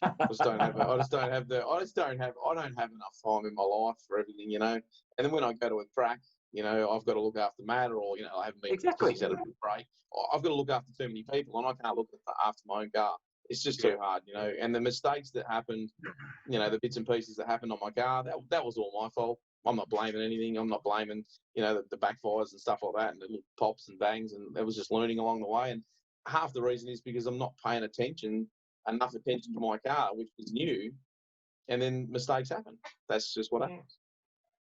I don't have enough time in my life for everything, you know. And then when I go to a track, you know, I've got to look after Matt, or you know, I haven't been exactly at a break. I've got to look after too many people, and I can't look after my own car. It's just too hard, you know. And the mistakes that happened, you know, the bits and pieces that happened on my car, that was all my fault. I'm not blaming anything. I'm not blaming, you know, the backfires and stuff like that, and the little pops and bangs, and it was just learning along the way. And half the reason is because I'm not paying enough attention to my car, which was new, and then mistakes happen. That's just what happens.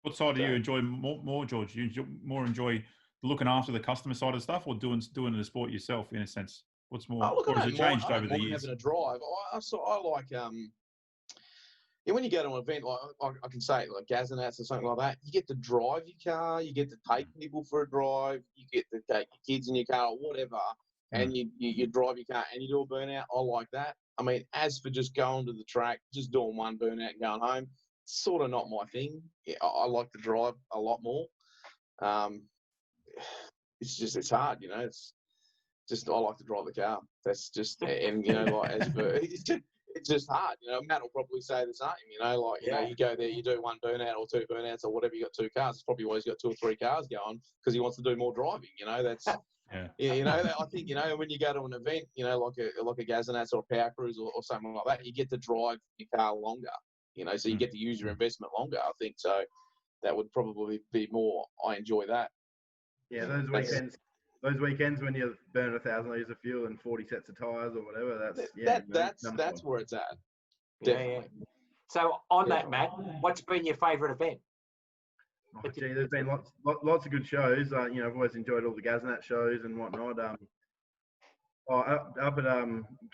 What side do you enjoy more, George? Do you enjoy looking after the customer side of stuff, or doing the sport yourself, in a sense? What's more? Or has it changed over the years? Having a drive, I like yeah, when you go to an event, like I can say like Gazinats or something like that, you get to drive your car, you get to take people for a drive, you get to take your kids in your car or whatever, and you drive your car and you do a burnout. I like that. I mean, as for just going to the track, just doing one burnout and going home, it's sort of not my thing. Yeah, I like to drive a lot more. It's hard, you know. It's just, I like to drive the car. That's just, and you know, like it's just hard. You know, Matt will probably say the same. You know, like you know, you go there, you do one burnout or 2 burnouts or whatever. You got 2 cars. It's probably always got 2 or 3 cars going because he wants to do more driving. You know, that's. Yeah, you know, I think, you know, when you go to an event, you know, like a Gazinats or a Power Cruise or something like that, you get to drive your car longer, you know, so you get to use your investment longer, I think. So that would probably be more, I enjoy that. Yeah, those weekends when you burn 1,000 litres of fuel and 40 sets of tyres or whatever, that's where it's at. Definitely. Yeah. So on that, Matt, what's been your favourite event? Oh, gee, there's been lots of good shows. You know, I've always enjoyed all the Gazinat shows and whatnot. Up at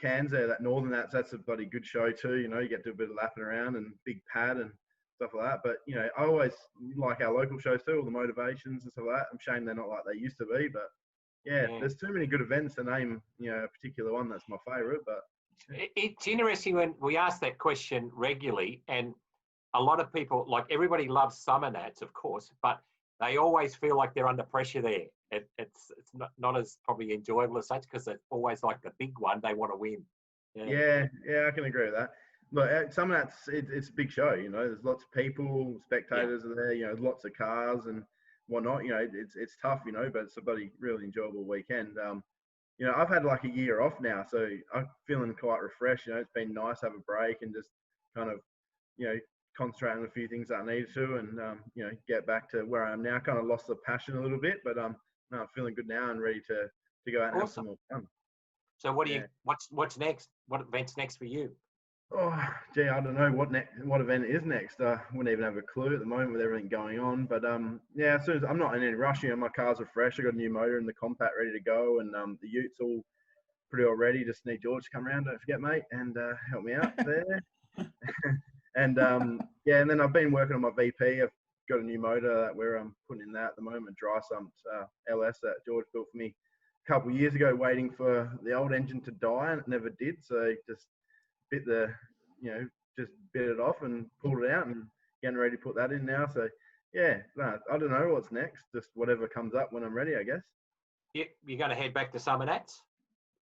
Cairns there, that Northern that's a bloody good show too. You know, you get to do a bit of lapping around and big pad and stuff like that. But you know, I always like our local shows too, all the motivations and stuff like that. I'm ashamed they're not like they used to be, but yeah, there's too many good events to name. You know, a particular one that's my favourite. But it's interesting when we ask that question regularly, and a lot of people, like everybody loves summer nats, of course, but They always feel like they're under pressure there. It's not as probably enjoyable as such because it's always like the big one. They want to win. Yeah, I can agree with that. Look, some of it's a big show. You know, there's lots of people, spectators are there. You know, lots of cars and whatnot. You know, it's tough. You know, but it's a bloody really enjoyable weekend. You know, I've had like a year off now, so I'm feeling quite refreshed. You know, it's been nice to have a break and just kind of, you know, concentrate on a few things that I needed to, and you know, get back to where I am now. Kind of lost the passion a little bit, but no, I'm feeling good now and ready to go out and have some more fun. So what's next? What event's next for you? Oh, gee, I don't know what event is next. Wouldn't even have a clue at the moment with everything going on. But yeah, as soon as I'm not in any rush, you know, my cars are fresh. I got a new motor in the compact ready to go, and the Ute's all pretty all ready. Just need George to come around, don't forget, mate, and help me out there. And yeah, and then I've been working on my VP. I've got a new motor that we're putting in that at the moment, dry sumped LS that George built for me a couple of years ago, waiting for the old engine to die, and it never did. So just bit it off and pulled it out, and getting ready to put that in now. So yeah, no, I don't know what's next. Just whatever comes up when I'm ready, I guess. You're going to head back to Summer Nats?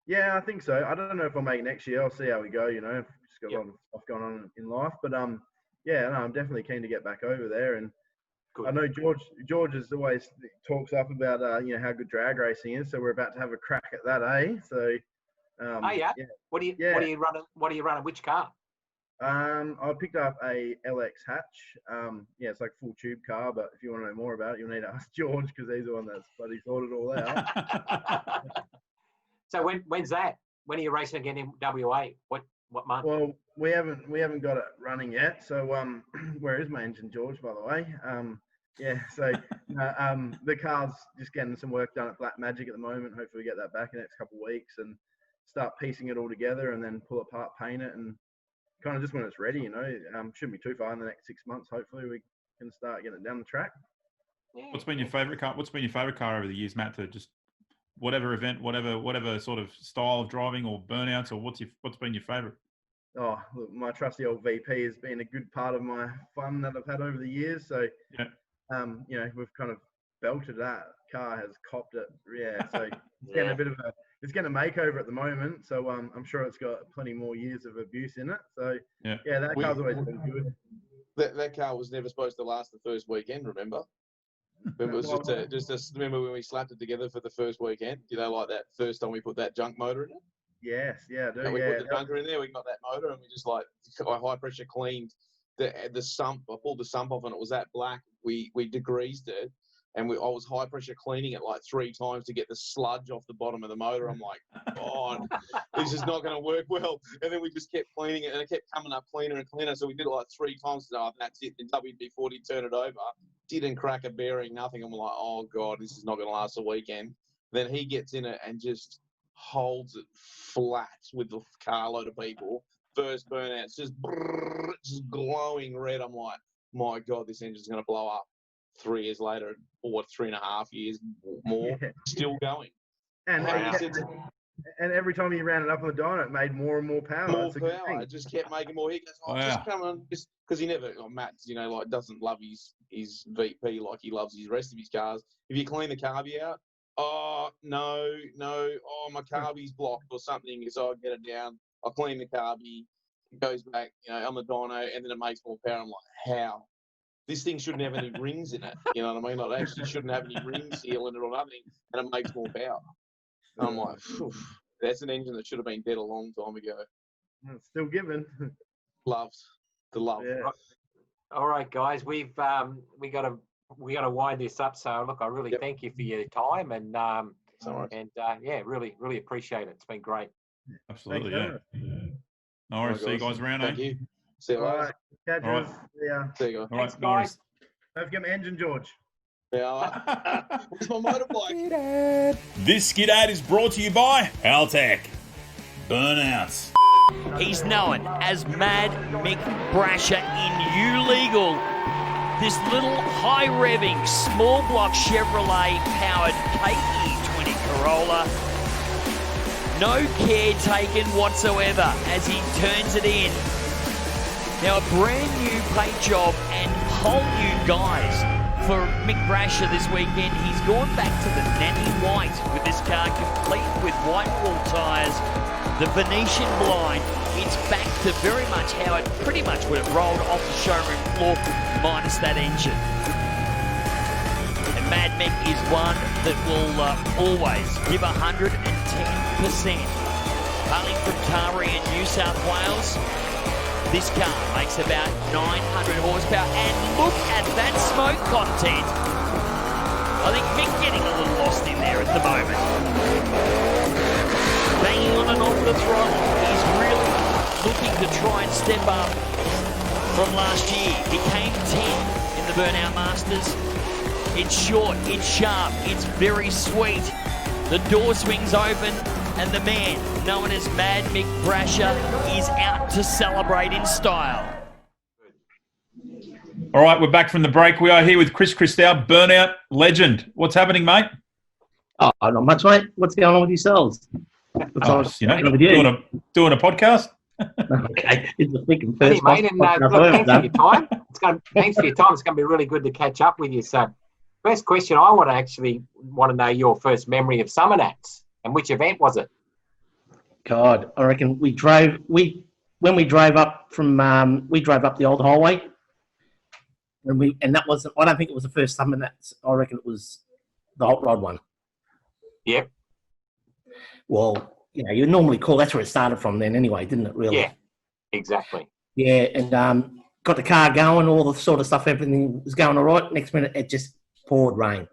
Yeah, I think so. I don't know if I'll make it next year. I'll see how we go. You know, just got a lot of stuff going on in life, but yeah, no, I'm definitely keen to get back over there. And good. I know George has always talks up about you know, how good drag racing is. So we're about to have a crack at that, eh? So. Yeah. What are you running? Which car? I picked up a LX hatch. Yeah, it's like a full tube car, but if you want to know more about it, you'll need to ask George because he's the one that's bloody sorted it all out. So when's that? When are you racing again in WA? What month? Well, we haven't got it running yet. So where is my engine, George? By the way. Yeah, so the car's just getting some work done at Black Magic at the moment. Hopefully we get that back in the next couple of weeks and start piecing it all together and then pull it apart, paint it, and kind of just when it's ready, you know, shouldn't be too far in the next 6 months. Hopefully we can start getting it down the track. Yeah. What's been your favourite car? What's been your favourite car over the years, Matt? To just whatever event, whatever sort of style of driving or burnouts, or what's been your favourite? Oh, look, my trusty old VP has been a good part of my fun that I've had over the years. So, you know, we've kind of belted that. Car has copped it. Yeah, so it's getting a bit of it's getting a makeover at the moment. So I'm sure it's got plenty more years of abuse in it. So yeah, that car's always been good. That car was never supposed to last the first weekend. Remember? It was remember when we slapped it together for the first weekend? You know, like that first time we put that junk motor in it. Yes, yeah, I do. And we put the junker in there. We got that motor, and we just like high pressure cleaned the sump. I pulled the sump off, and it was that black. We degreased it, and I was high pressure cleaning it like 3 times to get the sludge off the bottom of the motor. I'm like, God, this is not going to work well. And then we just kept cleaning it, and it kept coming up cleaner and cleaner. So we did it like 3 times. Oh, that's it. Then WD-40 turned it over. Didn't crack a bearing, nothing. I'm like, oh God, this is not going to last a weekend. Then he gets in it and just holds it flat with the carload of people. First burnout, it's just glowing red. I'm like, my God, this engine's going to blow up. 3 years later, or 3.5 years more, still going. And every time you ran it up on the dyno, it made more and more power. More power. It just kept making more. He goes, just come on. Because he never, Matt, you know, like doesn't love his VP like he loves his rest of his cars. If you clean the carby out, no, my carby's blocked or something. So I'll get it down. I'll clean the carby. It goes back, you know, on the dyno, and then it makes more power. I'm like, how? This thing shouldn't have any rings in it. You know what I mean? Like, it actually shouldn't have any ring seal in it or nothing, and it makes more power. And I'm like, that's an engine that should have been dead a long time ago. It's still given. Loved. The love. Yeah. All right, guys, we got to wind this up. So look, I really thank you for your time, and really appreciate it. It's been great. Absolutely, All right, see you guys around. Thank you. See you later. Catch us. Yeah. See you guys. All right, guys. Don't forget my engine, George. Yeah. Where's my motorbike? This skid ad is brought to you by Haltech. Burnouts. He's known as Mad Mick Brasher in U-Legal. This little high-revving, small-block Chevrolet-powered KE20 Corolla. No care taken whatsoever as he turns it in. Now a brand new paint job and whole new guys for Mick Brasher this weekend. He's gone back to the Nanny White with this car, complete with white wall tyres, the Venetian blind. It's back to very much how it pretty much would have rolled off the showroom floor, minus that engine. And Mad Mick is one that will always give 110%. Hailing from Taree in New South Wales, this car makes about 900 horsepower, and look at that smoke content. I think Mick getting a little lost in there at the moment. Banging on and off the throttle. He's really looking to try and step up from last year. He came 10 in the Burnout Masters. It's short, it's sharp, it's very sweet. The door swings open, and the man, known as Mad Mick Brasher, is out to celebrate in style. All right, we're back from the break. We are here with Chris Christo, Burnout legend. What's happening, mate? Oh, not much, mate. What's going on with yourselves? Doing a podcast. Okay, it's the freaking Hey, first. mate, and look, thanks for your time. Thanks for your time. It's going to be really good to catch up with you. So, first question, I want to know your first memory of Summer Nats, and which event was it? God, I reckon when we drove up from we drove up the old highway, and that wasn't. I don't think it was the first Summer Nats. I reckon it was the hot rod one. Yep. Well, you normally call that's where it started from then, anyway, didn't it? Really? Yeah. Exactly. Yeah, and got the car going, all the sort of stuff, everything was going all right. Next minute, it just poured rain.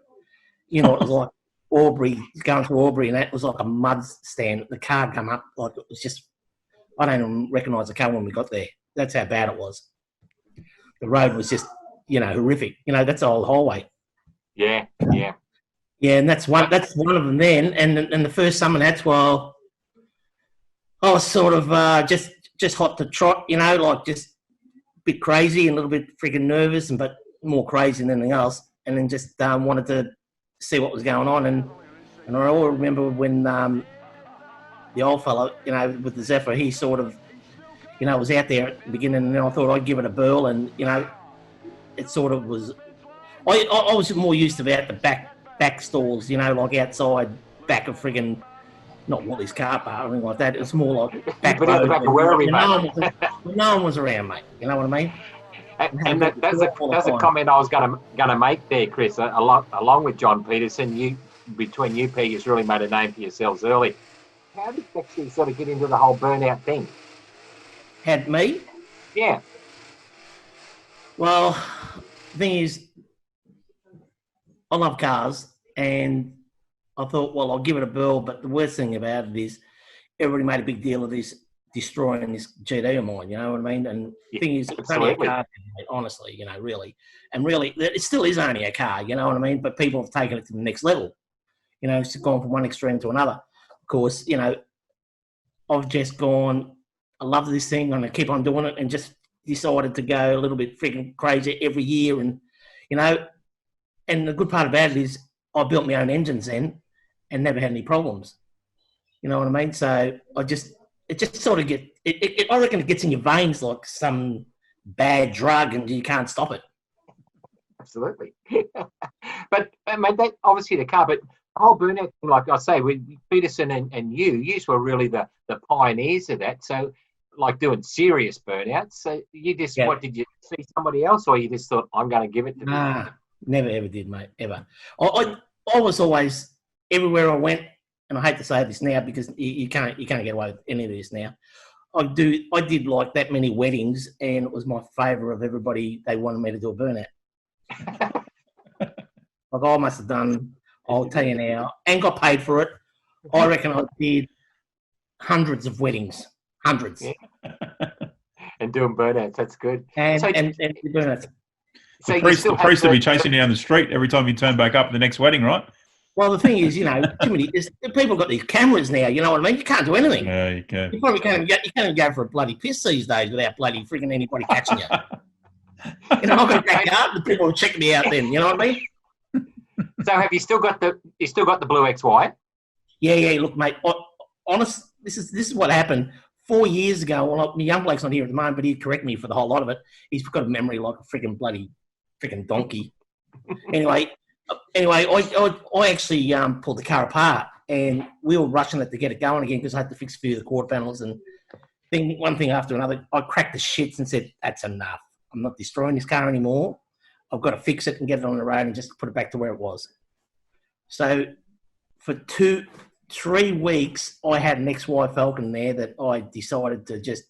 It was like Albury, going through Albury, and that was like a mud stand. The car come up like it was just, I don't even recognise the car when we got there. That's how bad it was. The road was just, horrific. That's the old highway. Yeah, yeah. Yeah, and that's one of them then. And the first Summer Nats, well, I was sort of just hot to trot, like just a bit crazy and a little bit freaking nervous, but more crazy than anything else. And then just wanted to see what was going on. And I all remember when the old fellow, with the Zephyr, he sort of, was out there at the beginning, and then I thought I'd give it a burl, and it sort of was. I was more used to out the back stalls, like outside back of friggin', not Wally's car park or anything like that. It was more like back But out the back of Werribee, mate. No one was around, mate. You know what I mean? And that's a comment I was going to make there, Chris. Along with John Peterson, between you Pete, really made a name for yourselves early. How did you actually sort of get into the whole burnout thing? Had me? Yeah. Well, the thing is, I love cars, and I thought, well, I'll give it a burl. But the worst thing about it is, everybody made a big deal of this destroying this GD of mine. You know what I mean? And the thing is, it's only a car, honestly. Really, and really, it still is only a car. You know what I mean? But people have taken it to the next level. It's gone from one extreme to another. Of course, I've just gone. I love this thing. I'm going to keep on doing it, and just decided to go a little bit freaking crazy every year, and And the good part about it is I built my own engines then and never had any problems. You know what I mean? So it just sort of I reckon it gets in your veins like some bad drug, and you can't stop it. Absolutely. But mate, that obviously the car, but the whole burnout thing, like I say, with Peterson and you were really the pioneers of that. So like doing serious burnouts. So you just, what, did you see somebody else, or you just thought, I'm going to give it to Nah, never ever did, mate, ever. I was always, everywhere I went, and I hate to say this now because you can't get away with any of this now. I did like that many weddings, and it was my favourite of everybody. They wanted me to do a burnout. Like I must have done, I'll tell you now, and got paid for it. I reckon I did hundreds of weddings. Hundreds. Yeah. And doing burnouts, that's good. And burnouts. So the priest will be chasing you down the street every time you turn back up at the next wedding, right? Well, the thing is, people got these cameras now, you know what I mean? You can't do anything. No, you can't. You probably can't go for a bloody piss these days without bloody freaking anybody catching you. I'm going to back up, and people will check me out then, you know what I mean? So have you still got the blue XY? Yeah, look, mate, honest, this is what happened. 4 years ago, well, my young bloke's not here at the moment, but he'd correct me for the whole lot of it. He's got a memory like a freaking donkey. Anyway, I actually pulled the car apart, and we were rushing it to get it going again because I had to fix a few of the quarter panels and one thing after another. I cracked the shits and said, "That's enough. I'm not destroying this car anymore. I've got to fix it and get it on the road and just put it back to where it was." So for 3 weeks, I had an XY Falcon there that I decided to just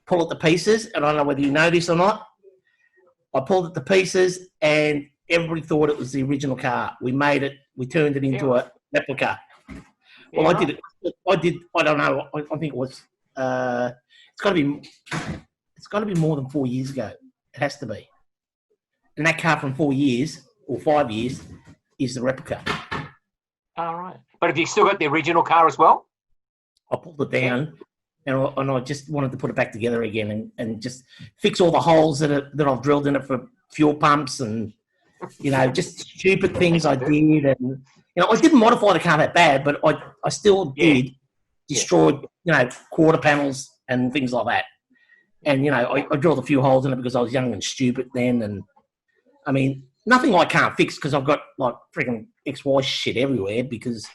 pull it to pieces. And I don't know whether you know this or not. I pulled it to pieces, and everybody thought it was the original car. We made it. We turned it into a replica. Well, I did it. I don't know. I think it was. It's got to be more than 4 years ago. It has to be. And that car from 4 years or 5 years is the replica. All right. But have you still got the original car as well? I pulled it down, and I just wanted to put it back together again and just fix all the holes that I've drilled in it for fuel pumps and, just stupid things I did. And, I didn't modify the car that bad, but I still did destroy, quarter panels and things like that. And, I drilled a few holes in it because I was young and stupid then. And, I mean, nothing I can't fix because I've got, like, freaking XY shit everywhere because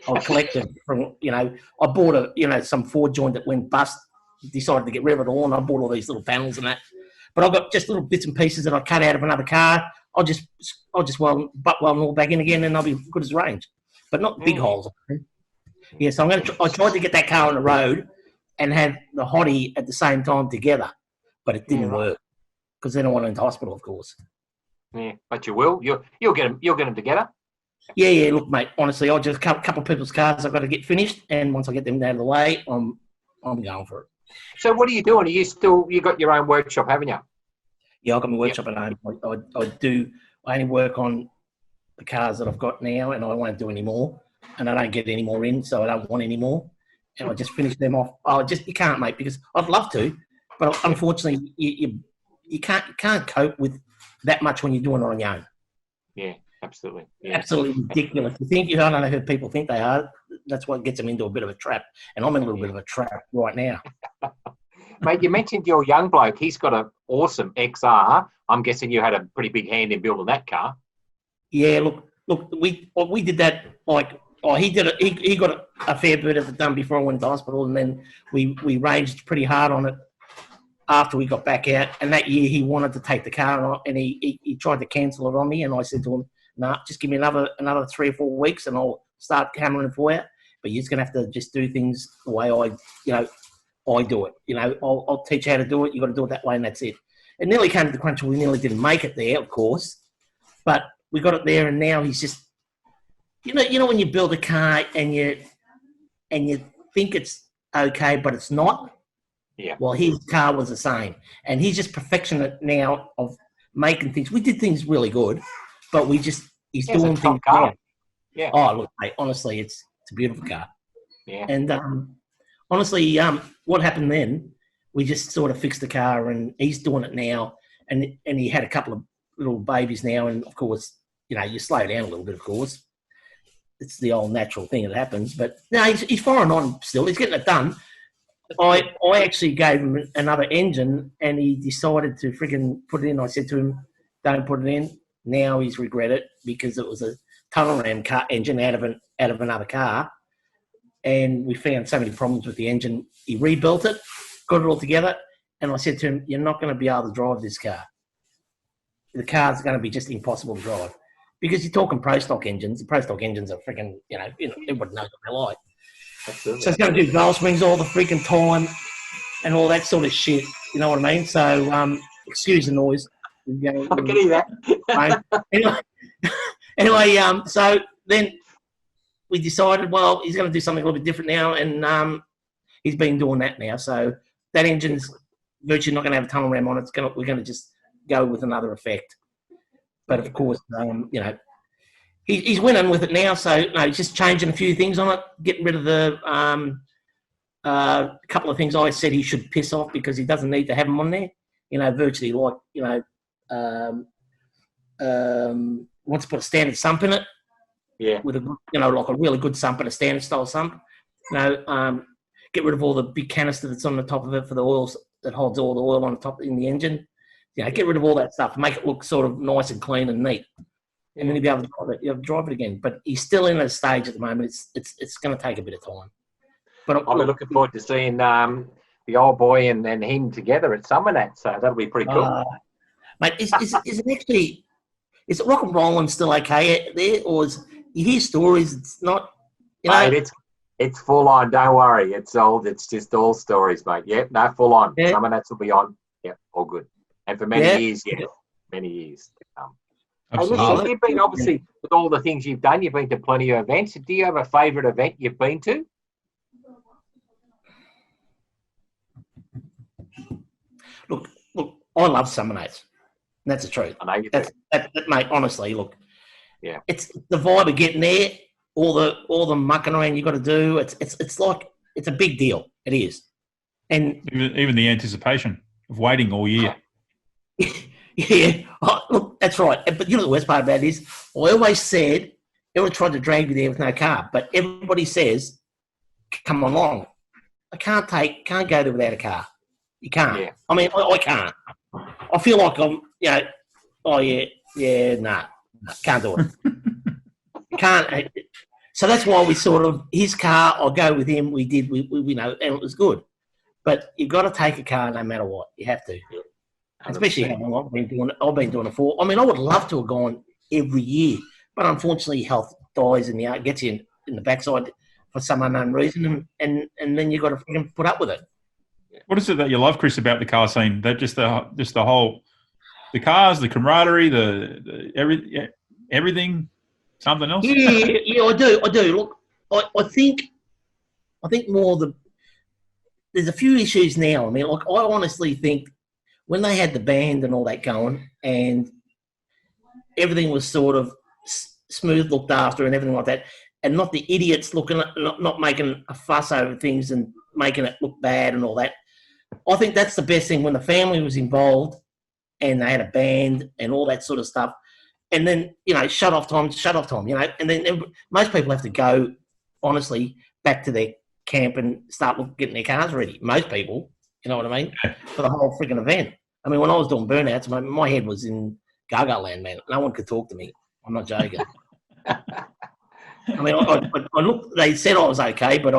I collected from, I bought some Ford joint that went bust, decided to get rid of it all, and I bought all these little panels and that. But I've got just little bits and pieces that I cut out of another car. I'll just weld them all back in again, and I'll be good as range. But not big holes. Yeah, so I tried to get that car on the road and have the hottie at the same time together, but it didn't work because then I went into hospital, of course. Yeah, but you will. You'll get them together. Yeah. Look, mate. Honestly, I just a couple of people's cars I've got to get finished, and once I get them out of the way, I'm going for it. So, what are you doing? You got your own workshop, haven't you? Yeah, I've got my workshop at home. I only work on the cars that I've got now, and I won't do any more. And I don't get any more in, so I don't want any more. And I just finish them off. You can't, mate, because I'd love to, but unfortunately, you can't cope with that much when you're doing it on your own. Yeah, absolutely. Yeah. Absolutely ridiculous. I don't know who people think they are. That's what gets them into a bit of a trap. And I'm in a little bit of a trap right now. Mate, you mentioned your young bloke. He's got an awesome XR. I'm guessing you had a pretty big hand in building that car. Yeah, look, we did that he did it. He got a fair bit of it done before I went to hospital, and then we raged pretty hard on it after we got back out. And that year he wanted to take the car, and he tried to cancel it on me, and I said to him, "Nah, just give me another 3 or 4 weeks, and I'll start hammering for you. But you're just gonna have to just do things the way I do it. I'll teach you how to do it. You got to do it that way, and that's it." It nearly came to the crunch. We nearly didn't make it there, of course, but we got it there, and now he's just, when you build a car and you think it's okay, but it's not. Yeah. Well, his car was the same, and he's just perfectionist now of making things. We did things really good, but he's doing things now. Yeah. Oh, look, mate, honestly, it's a beautiful car. Yeah. And honestly, what happened then? We just sort of fixed the car, and he's doing it now. And he had a couple of little babies now, and of course, you slow down a little bit. Of course, it's the old natural thing that happens. But no, he's firing on still. He's getting it done. I actually gave him another engine, and he decided to friggin' put it in. I said to him, "Don't put it in." Now he's regretted because it was a tunnel ram car engine out of another car, and we found so many problems with the engine. He rebuilt it, got it all together, and I said to him, "You're not going to be able to drive this car. The car's going to be just impossible to drive because you're talking pro stock engines. The pro stock engines are freaking, everybody knows what they're like. Absolutely. So it's going to do valve springs all the freaking time and all that sort of shit. You know what I mean? So excuse the noise. I can hear that. Anyway, so then we decided, well, he's going to do something a little bit different now, and he's been doing that now. So that engine's virtually not going to have a tunnel ram on it. We're going to just go with another effect. But of course, he's winning with it now. So he's just changing a few things on it, getting rid of the couple of things I said he should piss off because he doesn't need to have them on there. Virtually like wants to put a standard sump in it. Yeah. With a like a really good sump and a standard style sump. Get rid of all the big canister that's on the top of it for the oils that holds all the oil on the top in the engine. Get rid of all that stuff, make it look sort of nice and clean and neat. and then he'll be able to drive it again. But he's still in a stage at the moment. It's going to take a bit of time. But I'll be looking forward to seeing the old boy and him together at Summernet. So that'll be pretty cool. Mate, is it actually? Is it rock and rolling still okay there, or you hear stories? It's not. Mate, it's full on. Don't worry. It's just all stories, mate. Yep, no, full on. Yeah. Summernet will be on. Yep, all good. And for many years, many years to come. Hey, listen, you've been obviously with all the things you've done. You've been to plenty of events. Do you have a favourite event you've been to? Look, I love Summernates. That's the truth. I know you do. Mate, honestly, look. Yeah. It's the vibe of getting there, all the mucking around you got to do. It's like it's a big deal. It is. And even the anticipation of waiting all year. Yeah. Look, that's right. But you know the worst part about it is I always said everyone tried to drag me there with no car, but everybody says, come along. I can't go there without a car. You can't. Yeah. I mean, I can't. I feel like I'm, nah, can't do it. Can't. So that's why we sort of, his car, I'll go with him. We know, and it was good. But you've got to take a car no matter what. You have to. 100%. Especially how long I've been doing it for. I mean, I would love to have gone every year, but unfortunately health dies in the gets you in the backside for some unknown reason, and then you've got to put up with it. What is it that you love, Chris, about the car scene? That just the whole, the cars, the camaraderie, the everything, something else? Yeah, I do. Look, I think more there's a few issues now. I mean, like, I honestly think when they had the band and all that going and everything was sort of smooth looked after and everything like that, and not the idiots not making a fuss over things and making it look bad and all that. I think that's the best thing when the family was involved and they had a band and all that sort of stuff. And then, shut off time, and then most people have to go, honestly, back to their camp and start getting their cars ready. Most people, you know what I mean, for the whole freaking event. I mean, when I was doing burnouts, my head was in Gaga land, man. No one could talk to me. I'm not joking. I mean, I looked, they said I was okay, but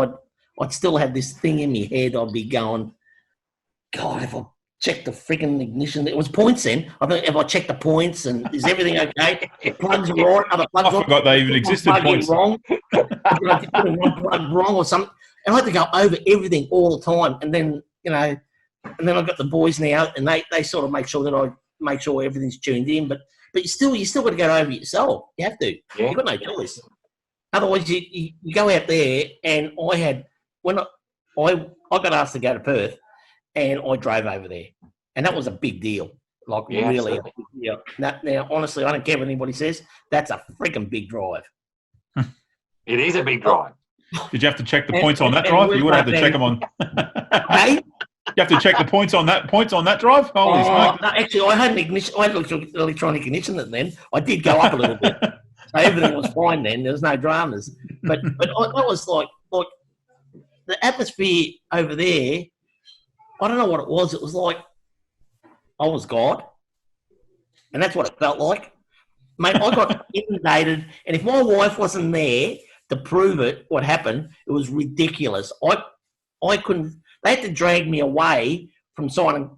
I'd still have this thing in my head. I'd be going, God, if I checked the freaking ignition, it was points then. I think if I checked the points and is everything okay? The plugs are right. Are the plugs I forgot they even existed. Points wrong. One plug wrong or something. And I had to go over everything all the time. And then, and then I've got the boys now, and they sort of make sure that I make sure everything's tuned in. But you still got to go over it yourself. You have to. Yeah. You've got no choice. Otherwise, you go out there, and I got asked to go to Perth, and I drove over there, and that was a big deal. Like, really a big deal. Now, honestly, I don't care what anybody says. That's a freaking big drive. It is a big drive. Did you have to check the points on that drive? You would have to check them on. Hey? You have to check the points on that drive? Holy smoke. No, actually, I had an ignition. I had electronic ignition then. I did go up a little bit. So everything was fine then. There was no dramas. But I was like the atmosphere over there, I don't know what it was. It was like I was God. And that's what it felt like. Mate, I got inundated. And if my wife wasn't there to prove it, what happened, it was ridiculous. I couldn't. They had to drag me away from signing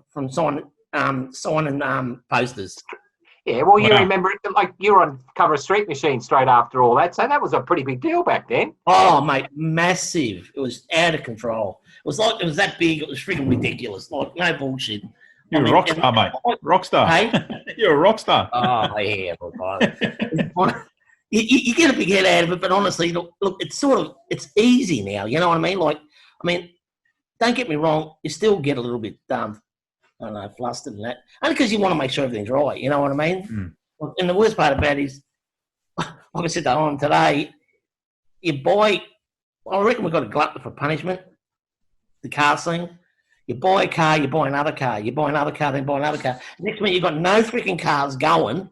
posters. Yeah, well, you remember it, like you were on cover of Street Machine straight after all that, so that was a pretty big deal back then. Oh, mate, massive. It was out of control. It was that big. It was freaking ridiculous. Like, no bullshit. You're a rock star, mate. Rock star. Hey? You're a rock star. Oh, yeah. You get a big head out of it, but honestly, look, it's easy now. You know what I mean? Like, don't get me wrong. You still get a little bit, I don't know, flustered and that. Only because you want to make sure everything's right. You know what I mean? Mm. And the worst part about it is, like I said to Owen today, I reckon we've got a glutton for punishment, the car scene. You buy a car, you buy another car, you buy another car, then buy another car. Next minute, you've got no freaking cars going.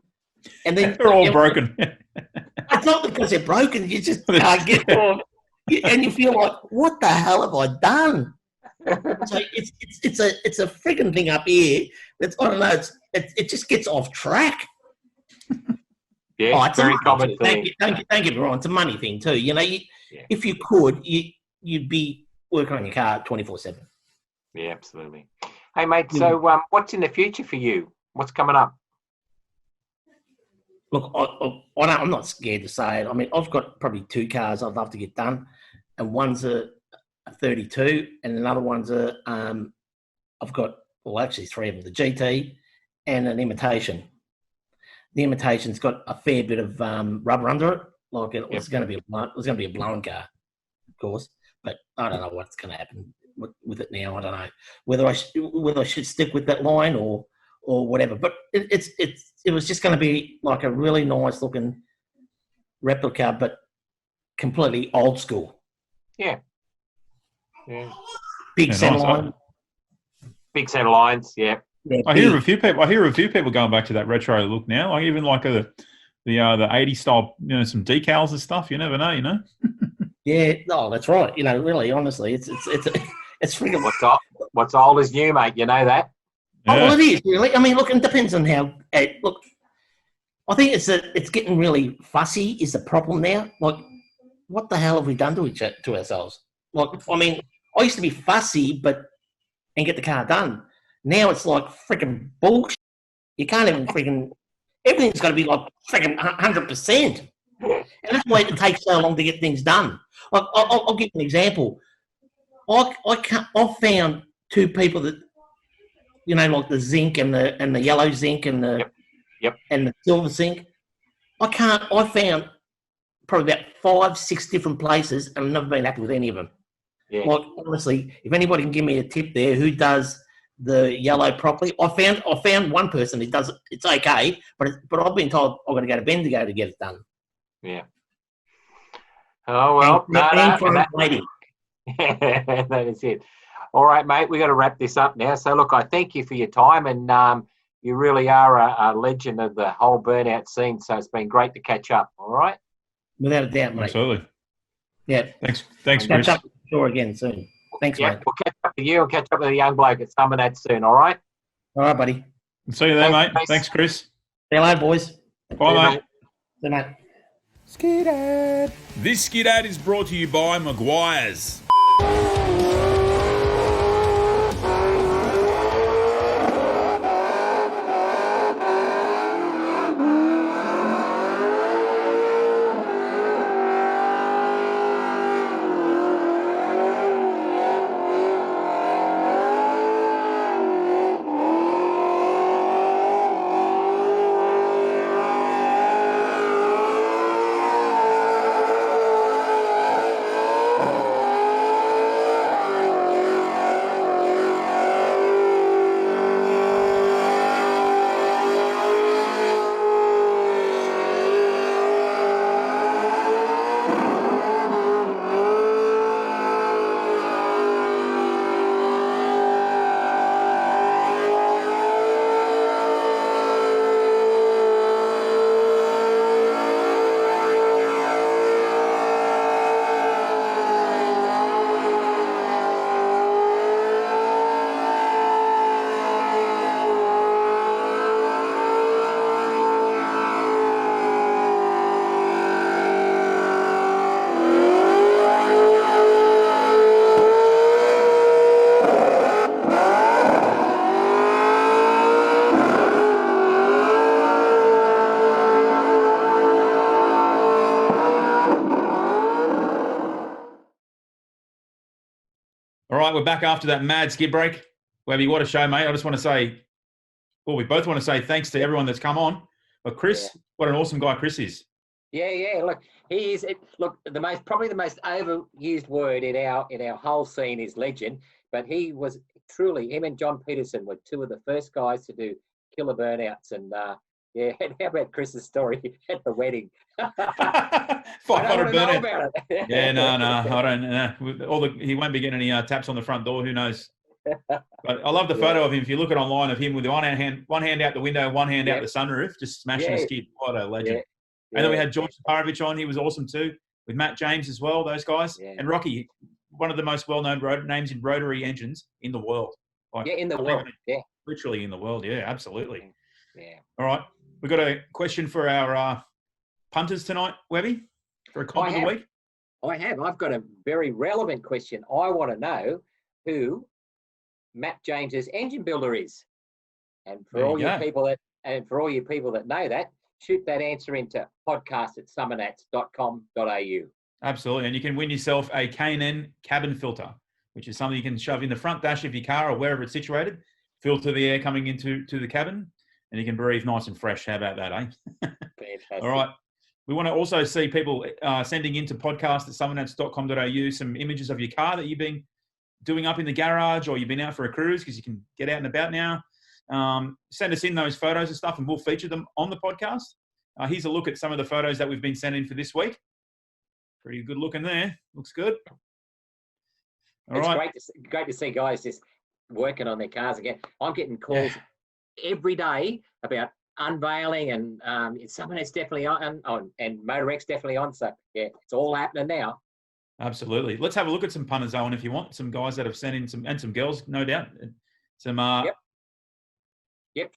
And then they're all broken. It's not because they're broken. You just can't get them. And you feel like, what the hell have I done? So it's a freaking thing up here. I don't know. It just gets off track. Yeah, it's a very money common thing. thing. Don't get me wrong, it's a money thing too. You know, if you could, you'd be working on your car 24/7. Yeah, absolutely. Hey, mate, so what's in the future for you? What's coming up? Look, I'm not scared to say it. I mean, I've got probably 2 cars I'd love to get done, and one's a 32, and another one's I've got, well, actually 3 of them, the GT and an Imitation. The Imitation's got a fair bit of rubber under it. Like it was going to be a blown car, of course, but I don't know what's going to happen with it now. I don't know whether I should stick with that line or whatever. But it was just going to be like a really nice looking replica, but completely old school. Yeah. Big centre line. Big centre lines. Yeah. I hear of a few people going back to that retro look now. Like even like the 80s style, some decals and stuff. You never know, Yeah, no, that's right. Really, honestly, it's freaking. What's old is new, mate. You know that. Yeah. Oh, well, it is really. I mean, look, it depends on how. Look, I think it's getting really fussy. Is the problem now? Like, what the hell have we done to ourselves? Like, I mean, I used to be fussy, and get the car done. Now it's like freaking bullshit. You can't even freaking. Everything's got to be like freaking 100%. And that's why it takes so long to get things done. Like, I'll give you an example. I've found 2 people that, like the zinc and the yellow zinc and the and the silver zinc. I found probably about 5, 6 different places, and I've never been happy with any of them. Yeah. Like, honestly, if anybody can give me a tip there, who does the yellow properly? I found one person who does it. It's okay, but I've been told I've got to go to Bendigo to get it done. Yeah. Oh well, that is it. All right, mate. We got to wrap this up now. So look, I thank you for your time, and you really are a legend of the whole burnout scene. So it's been great to catch up. All right. Without a doubt, mate. Absolutely. Yeah. Thanks, Chris. Catch up sure again soon. Thanks, mate. We'll catch up with you and catch up with the young bloke at some of that soon. All right. All right, buddy. See you there, mate. Thanks, Chris. See you later, boys. Bye, mate. Good night. Skidad. This Skidad is brought to you by Maguire's. All right, we're back after that mad skid break. Webby, what a show, mate. I just want to say, well, we both want to say thanks to everyone that's come on. But Chris, what an awesome guy Chris is. Yeah. Look, he is. Look, probably the most overused word in our whole scene is legend. But he was truly. Him and John Peterson were 2 of the first guys to do killer burnouts. And and how about Chris's story at the wedding? 500 burnout. Yeah, no, I don't. He won't be getting any taps on the front door. Who knows? But I love the photo of him. If you look at online of him with one hand out the window, one hand out the sunroof, just smashing a skid. What a legend! And then we had George Separovich on. He was awesome too, with Matt James as well. Those guys and Rocky, one of the most well-known names in rotary engines in the world. Like, in the world. Literally in the world. Yeah, absolutely. Yeah. All right, we've got a question for our punters tonight, Webby, for a comp of the week? I have. I've got a very relevant question. I want to know who Matt James's engine builder is. And for all you people that know that, shoot that answer into podcast@summernats.com.au. Absolutely. And you can win yourself a K&N cabin filter, which is something you can shove in the front dash of your car or wherever it's situated, filter the air coming into the cabin, and you can breathe nice and fresh. How about that, eh? Fantastic. All right. We want to also see people sending into podcast@summernats.com.au some images of your car that you've been doing up in the garage, or you've been out for a cruise, because you can get out and about now. Send us in those photos and stuff, and we'll feature them on the podcast. Here's a look at some of the photos that we've been sending for this week. Pretty good looking there. Looks good. All right. Great to see guys just working on their cars again. I'm getting calls every day about unveiling, and Summernats definitely on, and Motor-X definitely on. So, yeah, it's all happening now. Absolutely. Let's have a look at some punters, Owen, if you want. Some guys that have sent in some, and some girls, no doubt. Some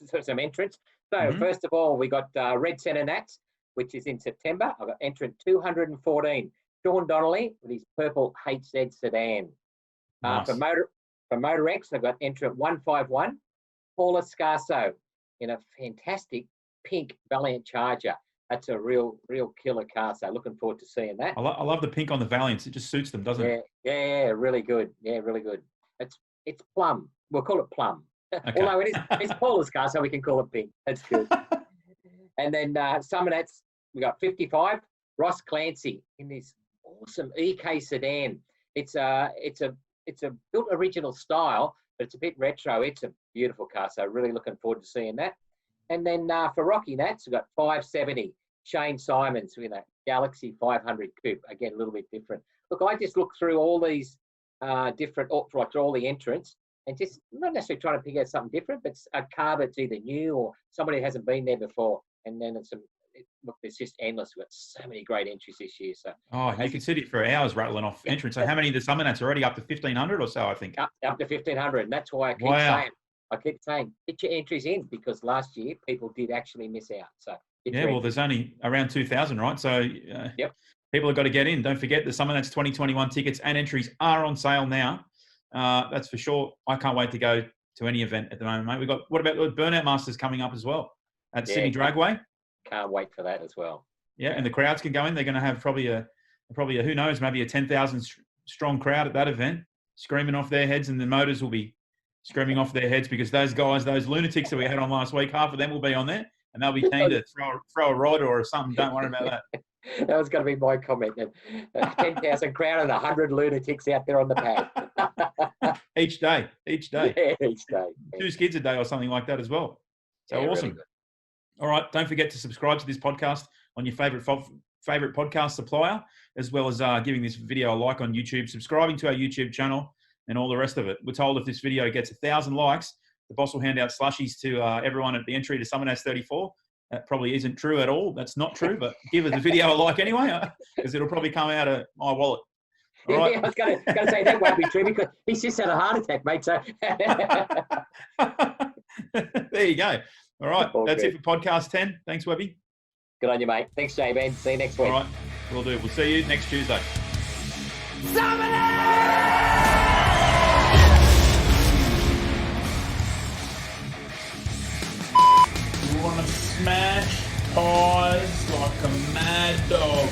so some entrants. So first of all, we got Red Centre Nats, which is in September. I've got entrant 214, Sean Donnelly with his purple HZ sedan. Nice. For Motor-X, I've got entrant 151, Paula Scarso in a fantastic pink Valiant Charger. That's a real killer car. So looking forward to seeing that. I love the pink on the Valiants. It just suits them, doesn't it? Yeah, really good. Yeah, really good. It's plum. We'll call it plum. Okay. Although it's Paula's car, so we can call it pink. That's good. And then Summernats, we got 55, Ross Clancy in this awesome EK sedan. It's a built original style, but it's a bit retro. It's a beautiful car, so really looking forward to seeing that. And then for Rocky Nats, we've got 570, Shane Simons with a Galaxy 500 Coupe. Again, a little bit different. Look, I just look through all these different, like all the entrants, and just not necessarily trying to pick out something different, but a car that's either new or somebody who hasn't been there before. And then look, there's just endless. We've got so many great entries this year. So you can sit here for hours rattling off entrants. So how many of the Summernats are already up to 1,500 or so, I think? Up to 1,500. And that's why I keep saying, get your entries in, because last year people did actually miss out. So well, there's only around 2,000, right? So people have got to get in. Don't forget the Summernats 2021 tickets and entries are on sale now. That's for sure. I can't wait to go to any event at the moment, mate. What about the Burnout Masters coming up as well at Sydney Dragway? Can't wait for that as well. Yeah, and the crowds can go in. They're going to have probably a who knows, maybe a 10,000 strong crowd at that event, screaming off their heads, and the motors will be screaming off their heads, because those guys, those lunatics that we had on last week, half of them will be on there, and they'll be keen to throw a rod or something. Don't worry about that. That was going to be my comment. 10,000 crowd and 100 lunatics out there on the pad. Each day. Yeah, each day. 2 skids a day or something like that as well. So awesome. Really. All right. Don't forget to subscribe to this podcast on your favorite podcast supplier, as well as giving this video a like on YouTube, subscribing to our YouTube channel, and all the rest of it. We're told if this video gets 1,000 likes, the boss will hand out slushies to everyone at the entry to Summernats 34. That probably isn't true at all. That's not true, but give the video a like anyway, because it'll probably come out of my wallet. All right. Yeah, I was going to say that won't be true, because he's just had a heart attack, mate. So there you go. All right. That's it for podcast 10. Thanks, Webby. Good on you, mate. Thanks, J-Man. See you next week. All right. We'll do. We'll see you next Tuesday. You want to smash tires like a mad dog.